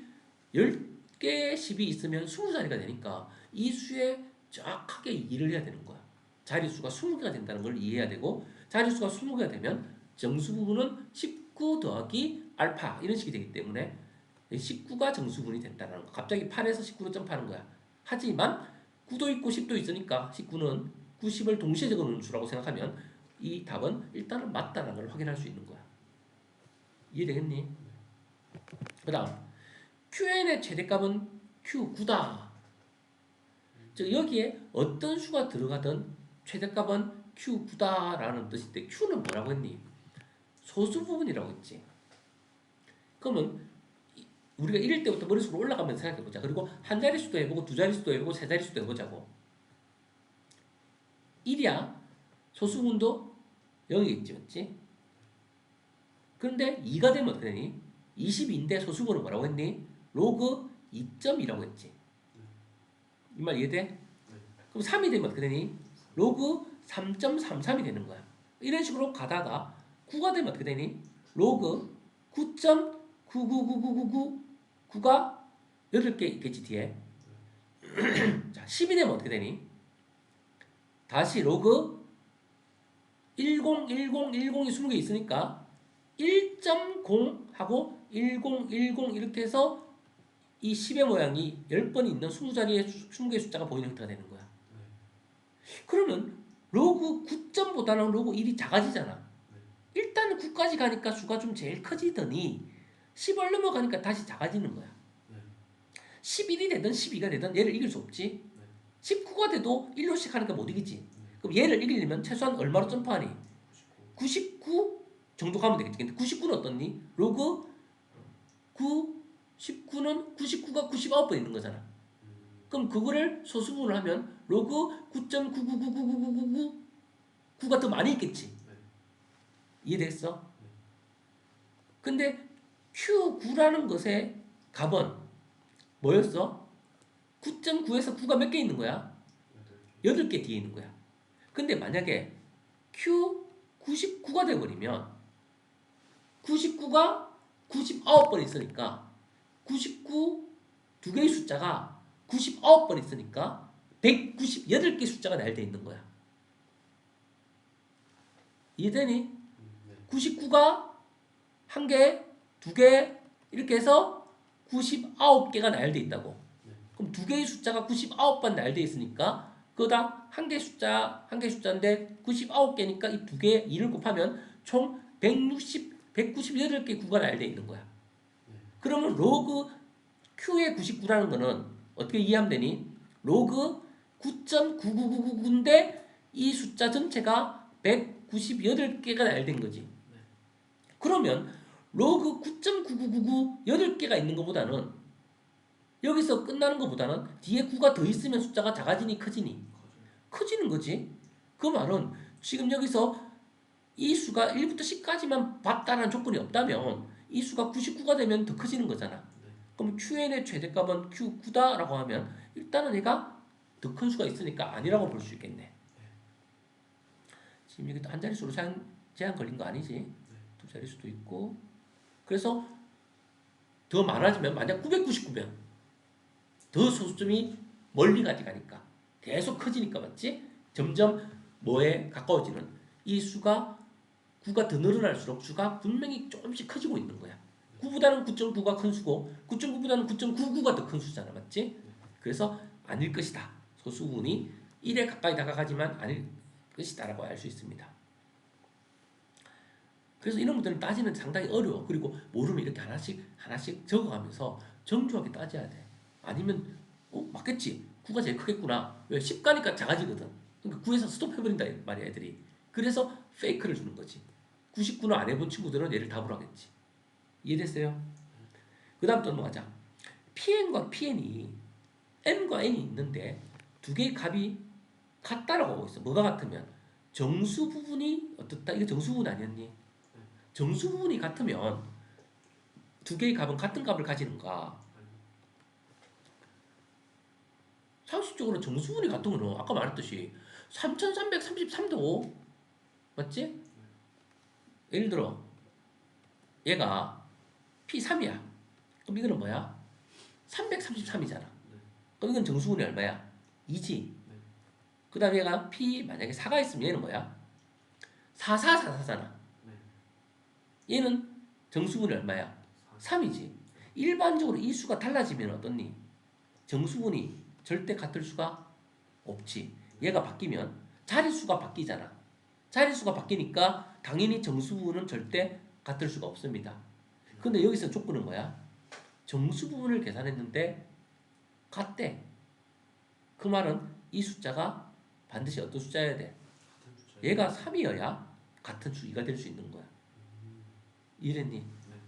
10개의 10이 있으면 20자리가 되니까 이 수에 정확하게 일을 해야 되는 거야. 자릿수가 20개가 된다는 걸 이해해야 되고 자릿수가 20개가 되면 정수 부분은 19 더하기 알파 이런 식이 되기 때문에 19가 정수분이 된다는 거. 갑자기 8에서 19로 점프하는 거야. 하지만 9도 있고 10도 있으니까 19는 90을 동시에 적어놓은 수라고 생각하면 이 답은 일단은 맞다는 걸 확인할 수 있는 거야. 이해되겠니? 그 다음 QN의 최대값은 Q9다. 즉 여기에 어떤 수가 들어가든 최대값은 Q9다라는 뜻인데 Q는 뭐라고 했니? 소수 부분이라고 했지. 그러면 우리가 1일 때부터 머릿속으로 올라가면서 생각해보자. 그리고 한 자릿수도 해보고 두 자릿수도 해보고 세 자릿수도 해보자고. 1이야. 소수분도 0이겠지. 맞지? 그런데 2가 되면 어떻게 되니? 22인데 소수분은 뭐라고 했니? 로그 2.2라고 했지. 이 말 이해돼? 그럼 3이 되면 어떻게 되니? 로그 3.33이 되는 거야. 이런 식으로 가다가 9가 되면 어떻게 되니? 로그 9.9999999가 8개 있겠지 뒤에. 자, 10이 되면 어떻게 되니? 다시 로그 101010이 20개 있으니까 1.0하고 1010 이렇게 해서 이 10의 모양이 10번이 있는 20자리의 20개의 숫자가 보이는 형태가 되는 거야. 그러면 로그 9점보다는 로그 1이 작아지잖아. 일단 9까지 가니까 수가 좀 제일 커지더니 10을 넘어가니까 다시 작아지는 거야. 11이 되든 12가 되든 얘를 이길 수 없지. 19가 돼도 1로씩 하니까 못 이기지. 그럼 얘를 이기려면 최소한 얼마로 점프하니? 99 정도 가면 되겠지. 근데 99는 어떻니? 로그 9, 19는 99가 99번 있는 거잖아. 그럼 그거를 소수분을 하면 로그 9.9999999가 더 많이 있겠지. 이해됐어? 근데 Q9라는 것의 값은 뭐였어? 9.9에서 9가 몇 개 있는 거야? 8개 뒤에 있는 거야. 근데 만약에 Q99가 돼버리면 99가 99번 있으니까 99 두 개의 숫자가 99번 있으니까 198개 숫자가 나열되어 있는 거야. 이해되니? 99가 한 개, 두 개 이렇게 해서 99개가 나열되어 있다고. 그럼 두 개의 숫자가 99번 나열되어 있으니까 그거다 한 개 숫자인데 99개니까 이 두 개에 2를 곱하면 총 198개 구가 나열되어 있는 거야. 그러면 로그 Q의 99라는 거는 어떻게 이해하면 되니? 로그 9.9999인데 이 숫자 전체가 198개가 나열된 거지. 그러면 로그 9.9999 8개가 있는 것보다는 여기서 끝나는 것보다는 뒤에 9가 더 있으면 숫자가 작아지니 커지니? 커지는 거지. 그 말은 지금 여기서 이 수가 1부터 10까지만 봤다는 조건이 없다면 이 수가 99가 되면 더 커지는 거잖아. 그럼 QN의 최대값은 Q9다라고 하면 일단은 얘가 더 큰 수가 있으니까 아니라고 볼 수 있겠네. 지금 여기 한 자릿수로 제한 걸린 거 아니지? 두 자릿수도 있고. 그래서 더 많아지면 만약 999면 더 소수점이 멀리 가니까 계속 커지니까 맞지? 점점 뭐에 가까워지는 이 수가 9가 더 늘어날수록 수가 분명히 조금씩 커지고 있는 거야. 9보다는 9.9가 큰 수고 9.9보다는 9.99가 더 큰 수잖아. 맞지? 그래서 아닐 것이다. 소수분이 1에 가까이 다가가지만 아닐 것이다 라고 알 수 있습니다. 그래서 이런 것들은 따지는 상당히 어려워. 그리고 모르면 이렇게 하나씩 적어가면서 정교하게 따져야 돼. 아니면 맞겠지. 9가 제일 크겠구나. 왜? 10 가니까 작아지거든. 그러니까 9에서 스톱해버린다 말이야 애들이. 그래서 페이크를 주는 거지. 99는 안 해본 친구들은 얘를 답을 하겠지. 이해됐어요? 그 다음 또 넘어가자. PN과 PN이 M과 N이 있는데 두 개의 값이 같다라고 하고 있어. 뭐가 같으면? 정수 부분이 어떻다? 이거 정수 부분 아니었니? 정수 부분이 같으면 두 개의 값은 같은 값을 가지는가? 상식적으로 정수 부분이 같은 거는 아까 말했듯이 3333도 맞지? 예를 들어 얘가 P3이야. 그럼 이거는 뭐야? 333이잖아. 그럼 이건 정수분이 얼마야? 2지. 그 다음에 얘가 P 만약에 4가 있으면 얘는 뭐야? 4444잖아. 얘는 정수분이 얼마야? 3이지. 일반적으로 이 수가 달라지면 어떻니? 정수분이 절대 같을 수가 없지. 얘가 바뀌면 자릿수가 바뀌잖아. 자릿수가 바뀌니까 당연히 정수분은 절대 같을 수가 없습니다. 근데 여기서 조건은 뭐야? 정수분을 계산했는데 같대. 그 말은 이 숫자가 반드시 어떤 숫자여야 돼? 얘가 3이어야 같은 수 2가 될 수 있는 거야. 이해됐니?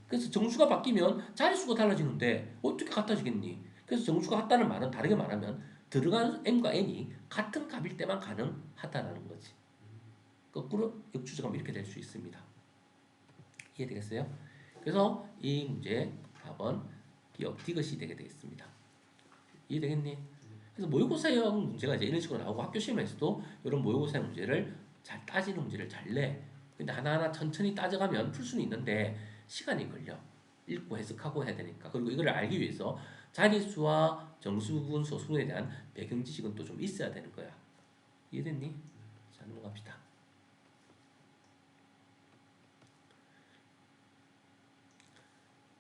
그래서 정수가 바뀌면 자릿수가 달라지는데 어떻게 같아지겠니? 그래서 정수가 같다는 말은 다르게 말하면 들어간 m과 n이 같은 값일 때만 가능하다라는 거지. 거꾸로 역추적하면 이렇게 될 수 있습니다. 이해되겠어요? 그래서 이 문제 답은 기억 디귿이 되게 되겠습니다. 이해되겠니? 그래서 모의고사형 문제가 이제 이런 식으로 나오고 학교 시험에서도 이런 모의고사 문제를 잘 따지는 문제를 잘 내. 근데 하나하나 천천히 따져가면 풀 수는 있는데 시간이 걸려. 읽고 해석하고 해야 되니까. 그리고 이걸 알기 위해서 자릿수와 정수분, 소수분에 대한 배경 지식은 또 좀 있어야 되는 거야. 이해됐니? 자, 넘어갑시다.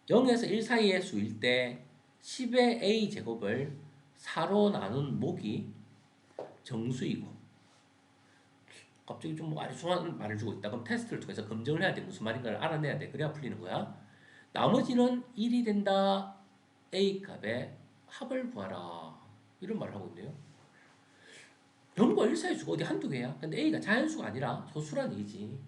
0에서 1 사이의 수일 때 10의 a 제곱을 4로 나눈 목이 정수이고, 갑자기 좀 아리송한 말을 주고 있다. 그럼 테스트를 통해서 검증을 해야 돼. 무슨 말인가를 알아내야 돼. 그래야 풀리는 거야. 나머지는 1이 된다. a 값의 합을 구하라. 이런 말을 하고 있네요. 0과 1 사이 수가 어디 한두 개야? 근데 a가 자연수가 아니라 소수란 얘기지.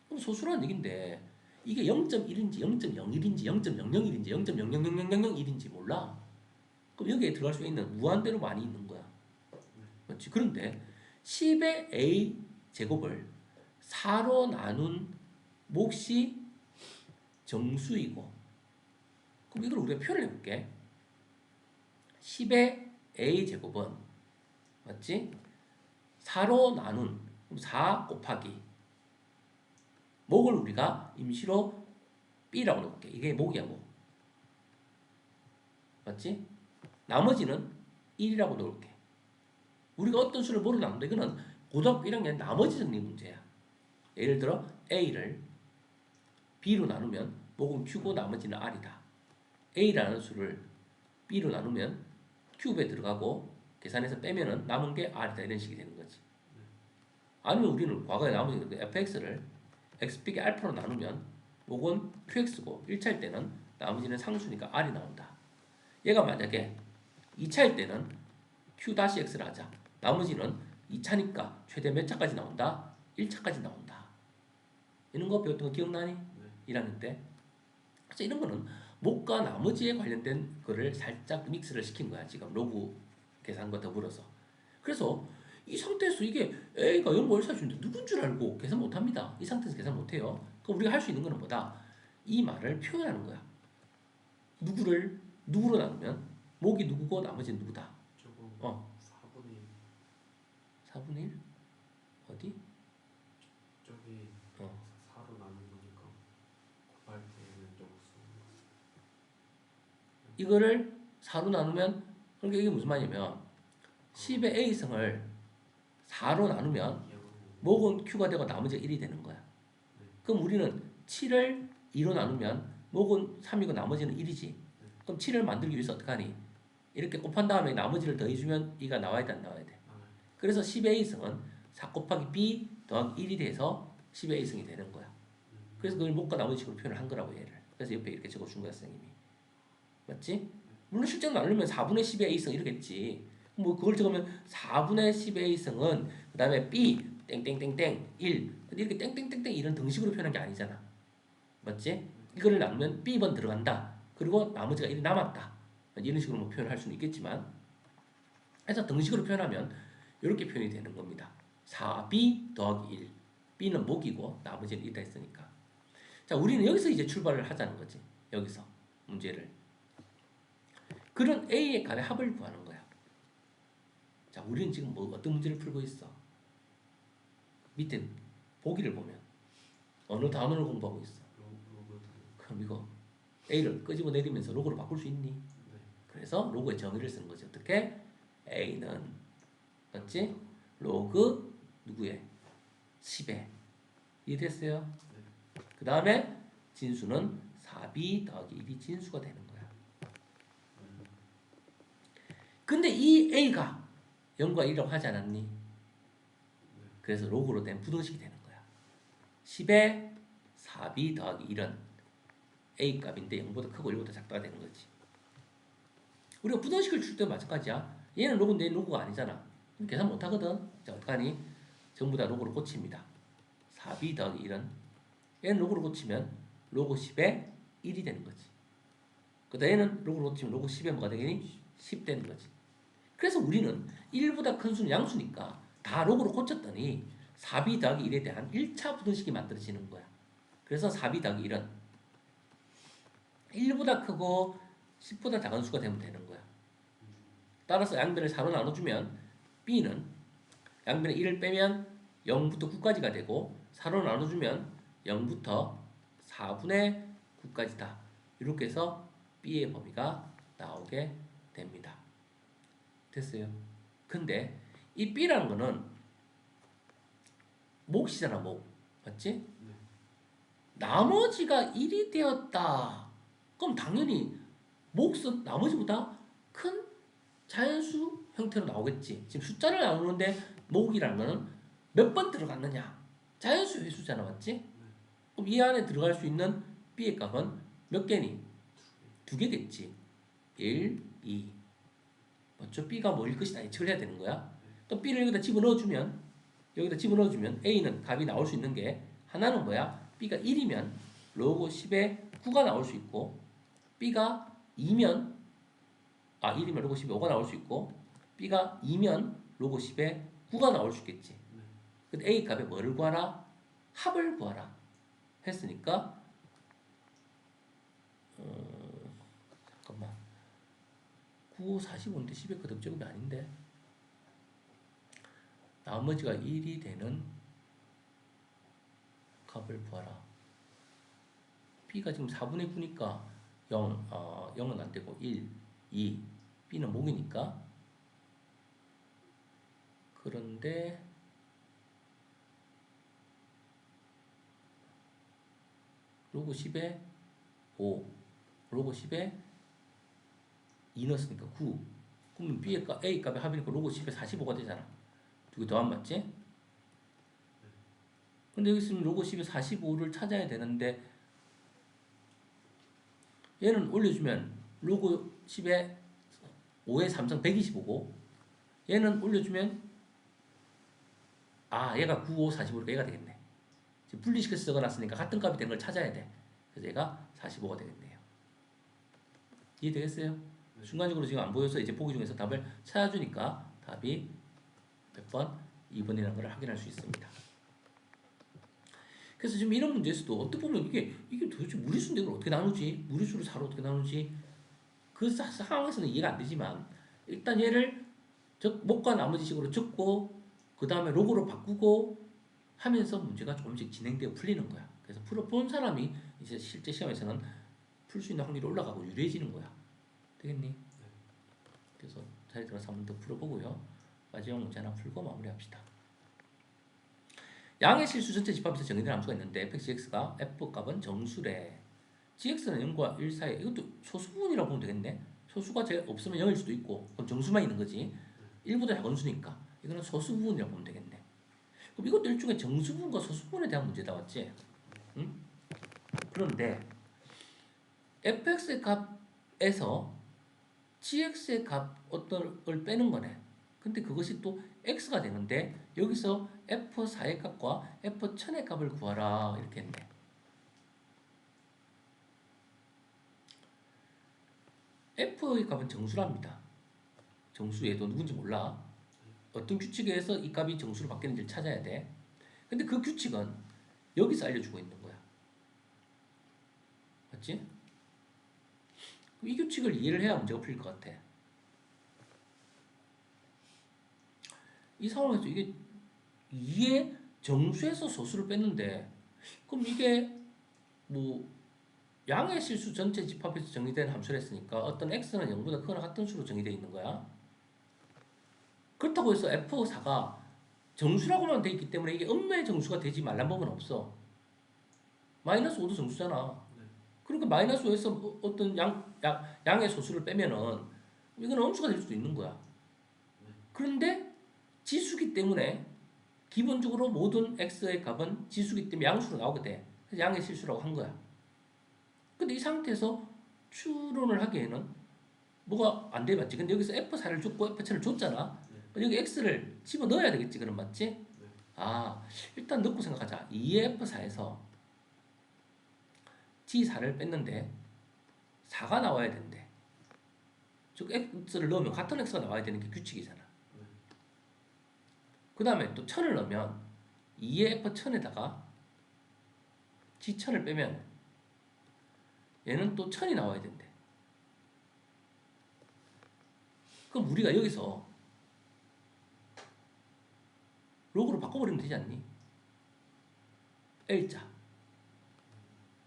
그럼 소수란 얘긴데 이게 0.1인지 0.01인지 0.001인지 0.000001인지 몰라. 그럼 여기에 들어갈 수 있는 무한대로 많이 있는 거야. 그렇지? 그런데 10의 a 제곱을 4로 나눈 몫이 정수이고, 그럼 이걸 우리가 표현을 해볼게. 10의 a 제곱은 맞지? 4로 나눈, 그럼 4 곱하기 목을 우리가 임시로 b라고 넣을게. 이게 목이야, 목. 맞지? 나머지는 1이라고 넣을게. 우리가 어떤 수를 뭐로 나눈다? 이거는 고등학교 1학년 나머지 정리 문제야. 예를 들어 a를 b로 나누면 목은 q고 나머지는 r이다. a라는 수를 b로 나누면 큐브에 들어가고 계산해서 빼면은 남은 게 r이다. 이런 식이 되는 거지. 아니면 우리는 과거에 나머지 fx를 x 빼기 알파로 나누면 목은 qx고 1차일 때는 나머지는 상수니까 r이 나온다. 얘가 만약에 2차일 때는 q-x를 하자. 나머지는 2차니까 최대 몇 차까지 나온다? 1차까지 나온다. 이런 거 배웠던 거 기억나니? 1학년 때. 그래서 이런 거는 목과 나머지에 관련된 거를 살짝 믹스를 시킨 거야. 지금 로그 계산과 더불어서. 그래서 이 상태에서 이게 A가 0과 1 사이인데 누군 줄 알고 계산 못합니다. 이 상태에서 계산 못해요. 그럼 우리가 할 수 있는 거는 뭐다? 이 말을 표현하는 거야. 누구로 나누면 목이 누구고 나머지는 누구다. 저거 4분의 1. 4분의 1? 어디? 저기 4로 나눈 거니까 곱할 때는 적수. 이거를 4로 나누면, 그러니까 이게 무슨 말이냐면 10의 A승을 4로 나누면 목은 Q가 되고 나머지가 1이 되는 거야. 그럼 우리는 7을 2로 나누면 목은 3이고 나머지는 1이지. 그럼 7을 만들기 위해서 어떻게 하니? 이렇게 곱한 다음에 나머지를 더해주면 2가 나와야 돼, 안 나와야 돼? 그래서 10의 A승은 4 곱하기 B 더하기 1이 돼서 10의 A승이 되는 거야. 그래서 그걸 목과 나머지식으로 표현을 한 거라고, 얘를. 그래서 옆에 이렇게 적어준 거야, 선생님이. 맞지? 물론 실제로 나누면 4분의 10의 A승 이러겠지. 뭐 그걸 적으면 4분의 10의 A승은 그 다음에 B 땡땡땡땡 1. 근데 이렇게 땡땡땡땡 이런 등식으로 표현한 게 아니잖아. 맞지? 이거를 나누면 B번 들어간다. 그리고 나머지가 1이 남았다. 이런 식으로 뭐 표현할 수는 있겠지만, 그래서 등식으로 표현하면 이렇게 표현이 되는 겁니다. 4B 더하기 1. B는 목이고 나머지는 있다 했으니까. 자, 우리는 여기서 이제 출발을 하자는 거지. 여기서 문제를. 그런 A의 값의 합을 구하는 거야. 자, 우리는 지금 뭐 어떤 문제를 풀고 있어? 밑에 보기를 보면 어느 단어를 공부하고 있어? 로그 그럼 이거 A를 끄집어 내리면서 로그로 바꿀 수 있니? 네. 그래서 로그의 정의를 쓰는 거지. 어떻게? A는 맞지? 로그 누구의? 10에 이해됐어요? 네. 그 다음에 진수는 4b 더하기 1이 진수가 되는 거야. 근데 이 A가 0과 1이라고 하지 않았니? 그래서 로그로 된 부등식이 되는 거야. 10에 4b 더하기 1은 A 값인데 0보다 크고 1보다 작다가 되는 거지. 우리가 부등식을 줄 때 마찬가지야. 얘는 로그인데 얘는 로그가 아니잖아. 계산 못하거든. 자, 어떡하니? 전부 다 로그로 고칩니다. 4b 더하기 1은 얘는 로그로 고치면 로그 10에 1이 되는 거지. 그다음 얘는 로그로 고치면 로그 10에 뭐가 되겠니? 10 되는 거지. 그래서 우리는 1보다 큰 수는 양수니까 다 로그로 고쳤더니 4b 더하기 1에 대한 1차 부등식이 만들어지는 거야. 그래서 4b 더하기 1은 1보다 크고 10보다 작은 수가 되면 되는 거야. 따라서 양변을 4로 나눠주면 b는 양변에 1을 빼면 0부터 9까지가 되고 4로 나눠주면 0부터 4분의 9까지다. 이렇게 해서 b의 범위가 나오게 됩니다. 됐어요? 근데 이 b라는 거는 몫이잖아, 몫. 맞지? 네. 나머지가 1이 되었다. 그럼 당연히 몫은 나머지보다 큰 자연수 형태로 나오겠지. 지금 숫자를 나누는데 몫이라는 거는 몇 번 들어갔느냐. 자연수 회수잖아, 맞지? 그럼 이 안에 들어갈 수 있는 b의 값은 몇 개니? 2개겠지. 1, 2. 맞죠? b가 뭐일 것이다 예측을 해야 되는 거야. 또 b를 여기다 집어넣어주면 a는 값이 나올 수 있는 게 하나는 뭐야? b가 1이면 로그 10에 9가 나올 수 있고 b가 2면 1이면 로그 10에 5가 나올 수 있고 b가 2면 로그 10에 9가 나올 수 있겠지. 근데 a 값에 뭐를 구하라? 합을 구하라 했으니까 잠깐만 9, 45인데 10의 거듭제곱이 아닌데 나머지가 1이 되는 값을 구하라. b가 지금 4분의 9니까 0은 안 되고 1, 2, b는 목이니까 그런데 로그 10에 5, 로그 10에 2 넣었으니까 9. 그러면 b의 값, a 값의 합이니까 로그 10에 45가 되잖아. 두 개 더하면 맞지? 근데 여기 있으면 로그 10에 45를 찾아야 되는데 얘는 올려주면 로그 10에 5의 3성 125고 얘는 올려주면 얘가 9, 5, 45니까 얘가 되겠네. 지금 분리시켜서 적어놨으니까 같은 값이 된 걸 찾아야 돼. 그래서 얘가 45가 되겠네요. 이해되겠어요? 순간적으로 지금 안 보여서 이제 보기 중에서 답을 찾아주니까 답이 몇 번? 2번이라는 걸 확인할 수 있습니다. 그래서 지금 이런 문제에서도 어떻게 보면 이게 도대체 무리수인데 이걸 어떻게 나누지? 무리수를 4로 어떻게 나누지? 그 상황에서는 이해가 안 되지만 일단 얘를 목과 나머지식으로 적고 그 다음에 로그로 바꾸고 하면서 문제가 조금씩 진행되어 풀리는 거야. 그래서 풀어본 사람이 이제 실제 시험에서는 풀 수 있는 확률이 올라가고 유리해지는 거야. 되겠니? 그래서 자리 들어서 한 번 더 풀어보고요. 마지막 문제 하나 풀고 마무리합시다. 양의 실수 전체 집합에서 정의된 함수가 있는데 fx가 f값은 정수래. gx는 0과 1 사이. 이것도 소수분이라고 보면 되겠네. 소수가 없으면 0일 수도 있고 그럼 정수만 있는 거지. 1보다 작은 수니까 이거는 소수분이라고 보면 되겠네. 그럼 이것도 일종의 정수분과 소수분에 대한 문제다, 맞지? 응? 그런데 fx의 값에서 gx의 값 어떤 걸 빼는 거네. 근데 그것이 또 x가 되는데 여기서 f4의 값과 f1000의 값을 구하라 이렇게 했네. f의 값은 정수랍니다. 정수 얘도 누군지 몰라. 어떤 규칙에 의해서 이 값이 정수로 바뀌는지를 찾아야 돼. 근데 그 규칙은 여기서 알려주고 있는 거야. 맞지? 이 규칙을 이해를 해야 문제가 풀릴 것 같아. 이 상황에서 이게 2의 정수에서 소수를 뺐는데 그럼 이게 뭐 양의 실수 전체 집합에서 정의된 함수를 했으니까 어떤 x는 0보다 크거나 같은 수로 정의되어 있는 거야. 그렇다고 해서 f4가 정수라고만 돼 있기 때문에 이게 음의 정수가 되지 말란 법은 없어. 마이너스 5도 정수잖아. 네. 그러니까 마이너스 5에서 어떤 양의 소수를 빼면은 이건 음수가 될 수도 있는 거야. 그런데 지수기 때문에 기본적으로 모든 x의 값은 지수기 때문에 양수로 나오게 돼. 그래서 양의 실수라고 한 거야. 근데 이 상태에서 추론을 하기에는 뭐가 안 돼, 맞지? 근데 여기서 F4를 줬고 F7을 줬잖아. 여기 X를 집어 넣어야 되겠지, 그럼 맞지? 아, 일단 넣고 생각하자. 2의 F4에서 G4를 뺐는데 4가 나와야 된대. 즉 X를 넣으면 같은 X가 나와야 되는 게 규칙이잖아. 그 다음에 또 1000을 넣으면 2의 F1000에다가 G1000을 빼면 얘는 또 1000이 나와야 된대. 그럼 우리가 여기서 로그로 바꿔버리면 되지 않니? L자.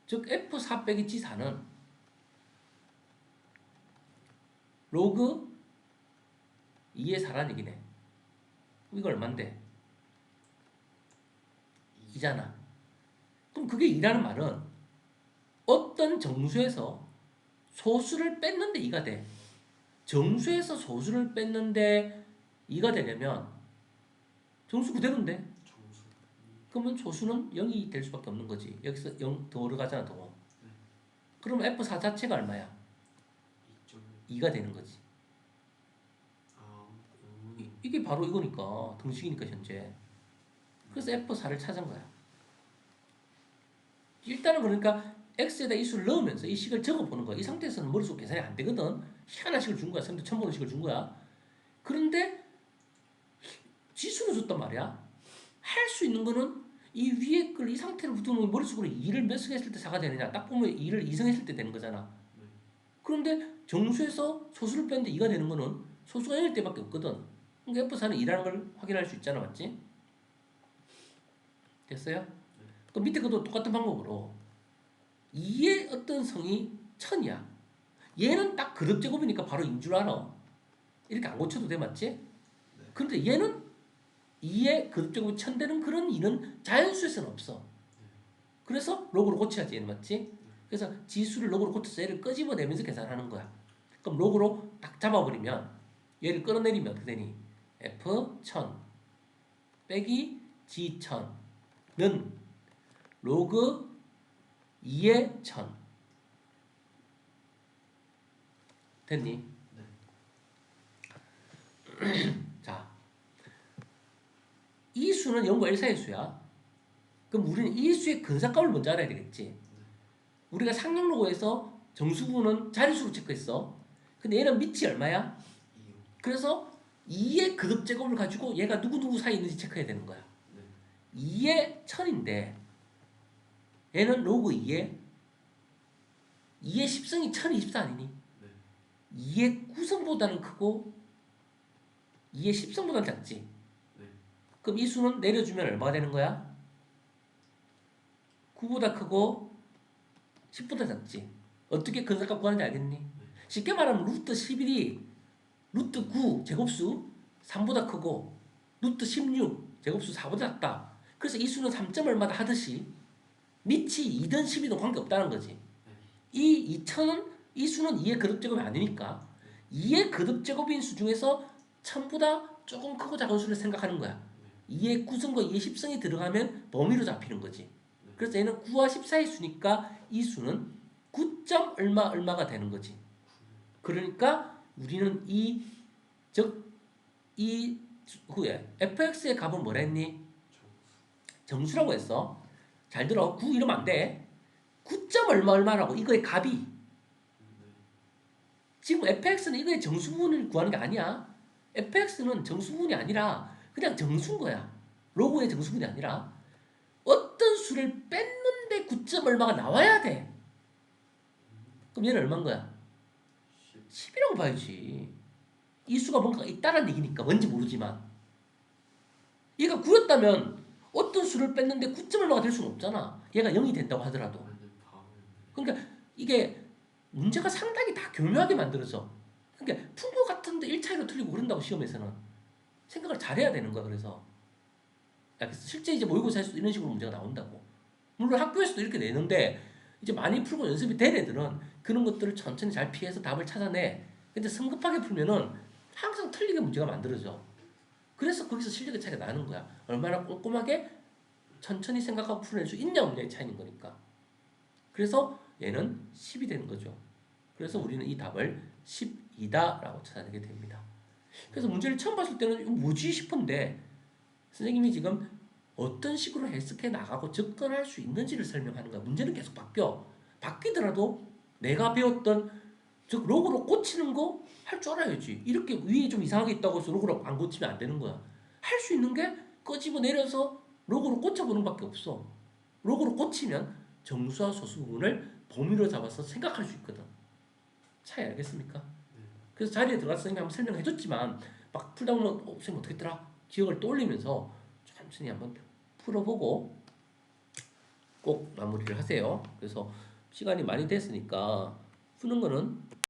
즉 F4 빼기 G4는 로그 2의 4란 얘기네. 이거 얼만데? 2잖아. 그럼 그게 2라는 말은 어떤 정수에서 소수를 뺐는데 2가 돼. 정수에서 소수를 뺐는데 2가 되려면 정수 그대로인데. 정수. 그러면 소수는 0이 될 수밖에 없는 거지. 여기서 0 더 들어가잖아, 더. 그럼 F4 자체가 얼마야? 2.1. 2가 되는 거지. 아, 이게 바로 이거니까, 등식이니까 현재. 그래서 F4를 찾은 거야. 일단은 그러니까 X에다 이 수를 넣으면서 이 식을 적어보는 거야. 이 상태에서는 머릿속 계산이 안 되거든. 희한한 식을 준 거야. 선생님도 처음 보는 식을 준 거야. 그런데 지수를 줬단 말이야. 할 수 있는 거는 이 위에 걸 이 상태로 두면 머릿속으로 2를 몇 승했을 때 4가 되느냐. 딱 보면 2를 2승했을 때 되는 거잖아. 그런데 정수에서 소수를 뺐는데 2가 되는 거는 소수가 0일 때밖에 없거든. 그러니까 F4는 2라는 걸 확인할 수 있잖아. 맞지? 됐어요? 또 밑에 것도 똑같은 방법으로 2의 어떤 성이 1000이야. 얘는 딱 그룹제곱이니까 바로 인 줄 알아. 이렇게 안 고쳐도 돼. 맞지? 그런데 얘는 2의 그룹제곱이 1000 되는 그런 2는 자연수에서는 없어. 그래서 로그로 고쳐야지. 얘는 맞지? 그래서 지수를 로그로 고쳐서 얘를 끄집어내면서 계산하는 거야. 그럼 로그로 딱 잡아버리면 얘를 끌어내리면 어떻게 되니? F1000 빼기 G1000는 로그 2의 1000 됐니? 자, 이 수는 0과 1 사이의 수야. 그럼 우리는 이 수의 근사값을 먼저 알아야 되겠지. 우리가 상용로그에서 정수분은 자릿수로 체크했어. 근데 얘는 밑이 얼마야? 2요. 그래서 2의 그룹제곱을 가지고 얘가 누구누구 사이에 있는지 체크해야 되는 거야. 2의 1000인데 얘는 로그 2의 10승이 1024 아니니? 2의 9승보다는 크고 2의 10승보다는 작지. 그럼 이 수는 내려주면 얼마가 되는 거야? 9보다 크고 10보다 작지. 어떻게 근사값 구하는지 알겠니? 쉽게 말하면 루트 11이 루트 9 제곱수 3보다 크고 루트 16 제곱수 4보다 작다. 그래서 이 수는 3점 얼마다 하듯이 밑이 2든 10이든 관계없다는 거지. 이 2000은 이 수는 2의 거듭제곱이 아니니까 2의 거듭제곱인 수 중에서 1000보다 조금 크고 작은 수를 생각하는 거야. 2의 9승과 2의 10승이 들어가면 범위로 잡히는 거지. 그래서 얘는 9와 14의 수니까 이 수는 9점 얼마가 되는 거지. 그러니까 우리는 이 후에 fx의 값은 뭐라 했니? 정수라고 했어. 잘 들어. 9 이러면 안 돼. 9점 얼마라고 이거의 값이. 지금 fx는 이거의 정수분을 구하는 게 아니야. fx는 정수분이 아니라 그냥 정수인 거야. 로그의 정수분이 아니라 어떤 수를 뺐는데 9점 얼마가 나와야 돼. 그럼 얘는 얼마인 거야? 10이라고 봐야지. 이 수가 뭔가 있다는 얘기니까 뭔지 모르지만 얘가 9였다면 어떤 수를 뺐는데 9점 얼마가 될 수는 없잖아. 얘가 0이 된다고 하더라도. 완전 다 그러니까 이게 문제가 상당히 다 교묘하게 만들어져. 그러니까 푼 거 같은데 1차례로 틀리고 그런다고 시험에서는. 생각을 잘해야 되는 거야. 그래서 실제 이제 모의고사에서도 이런 식으로 문제가 나온다고. 물론 학교에서도 이렇게 내는데 이제 많이 풀고 연습이 된 애들은 그런 것들을 천천히 잘 피해서 답을 찾아내. 근데 성급하게 풀면은 항상 틀리게 문제가 만들어져. 그래서 거기서 실력의 차이가 나는 거야. 얼마나 꼼꼼하게 천천히 생각하고 풀어낼 수 있냐 없냐의 차이인 거니까. 그래서 얘는 10이 되는 거죠. 그래서 우리는 이 답을 12다라고 찾아내게 됩니다. 그래서 문제를 처음 봤을 때는 이거 뭐지 싶은데 선생님이 지금 어떤 식으로 해석해 나가고 접근할 수 있는지를 설명하는 거야. 문제는 계속 바뀌어. 바뀌더라도 내가 배웠던 즉 로그로 꽂히는 거 할 줄 알아야지. 이렇게 위에 좀 이상하게 있다고 해서 로그로 안 고치면 안 되는 거야. 할 수 있는 게 끄집어 내려서 로그로 꽂혀보는 밖에 없어. 로그로 꽂히면 정수와 소수 부분을 범위로 잡아서 생각할 수 있거든. 차이 알겠습니까? 그래서 자리에 들어가서 선생님이 한번 설명해 줬지만 막 풀다 보면 선생님 어떻게 했더라? 기억을 떠올리면서 천천히 한번 풀어보고 꼭 마무리를 하세요. 그래서 시간이 많이 됐으니까 푸는 거는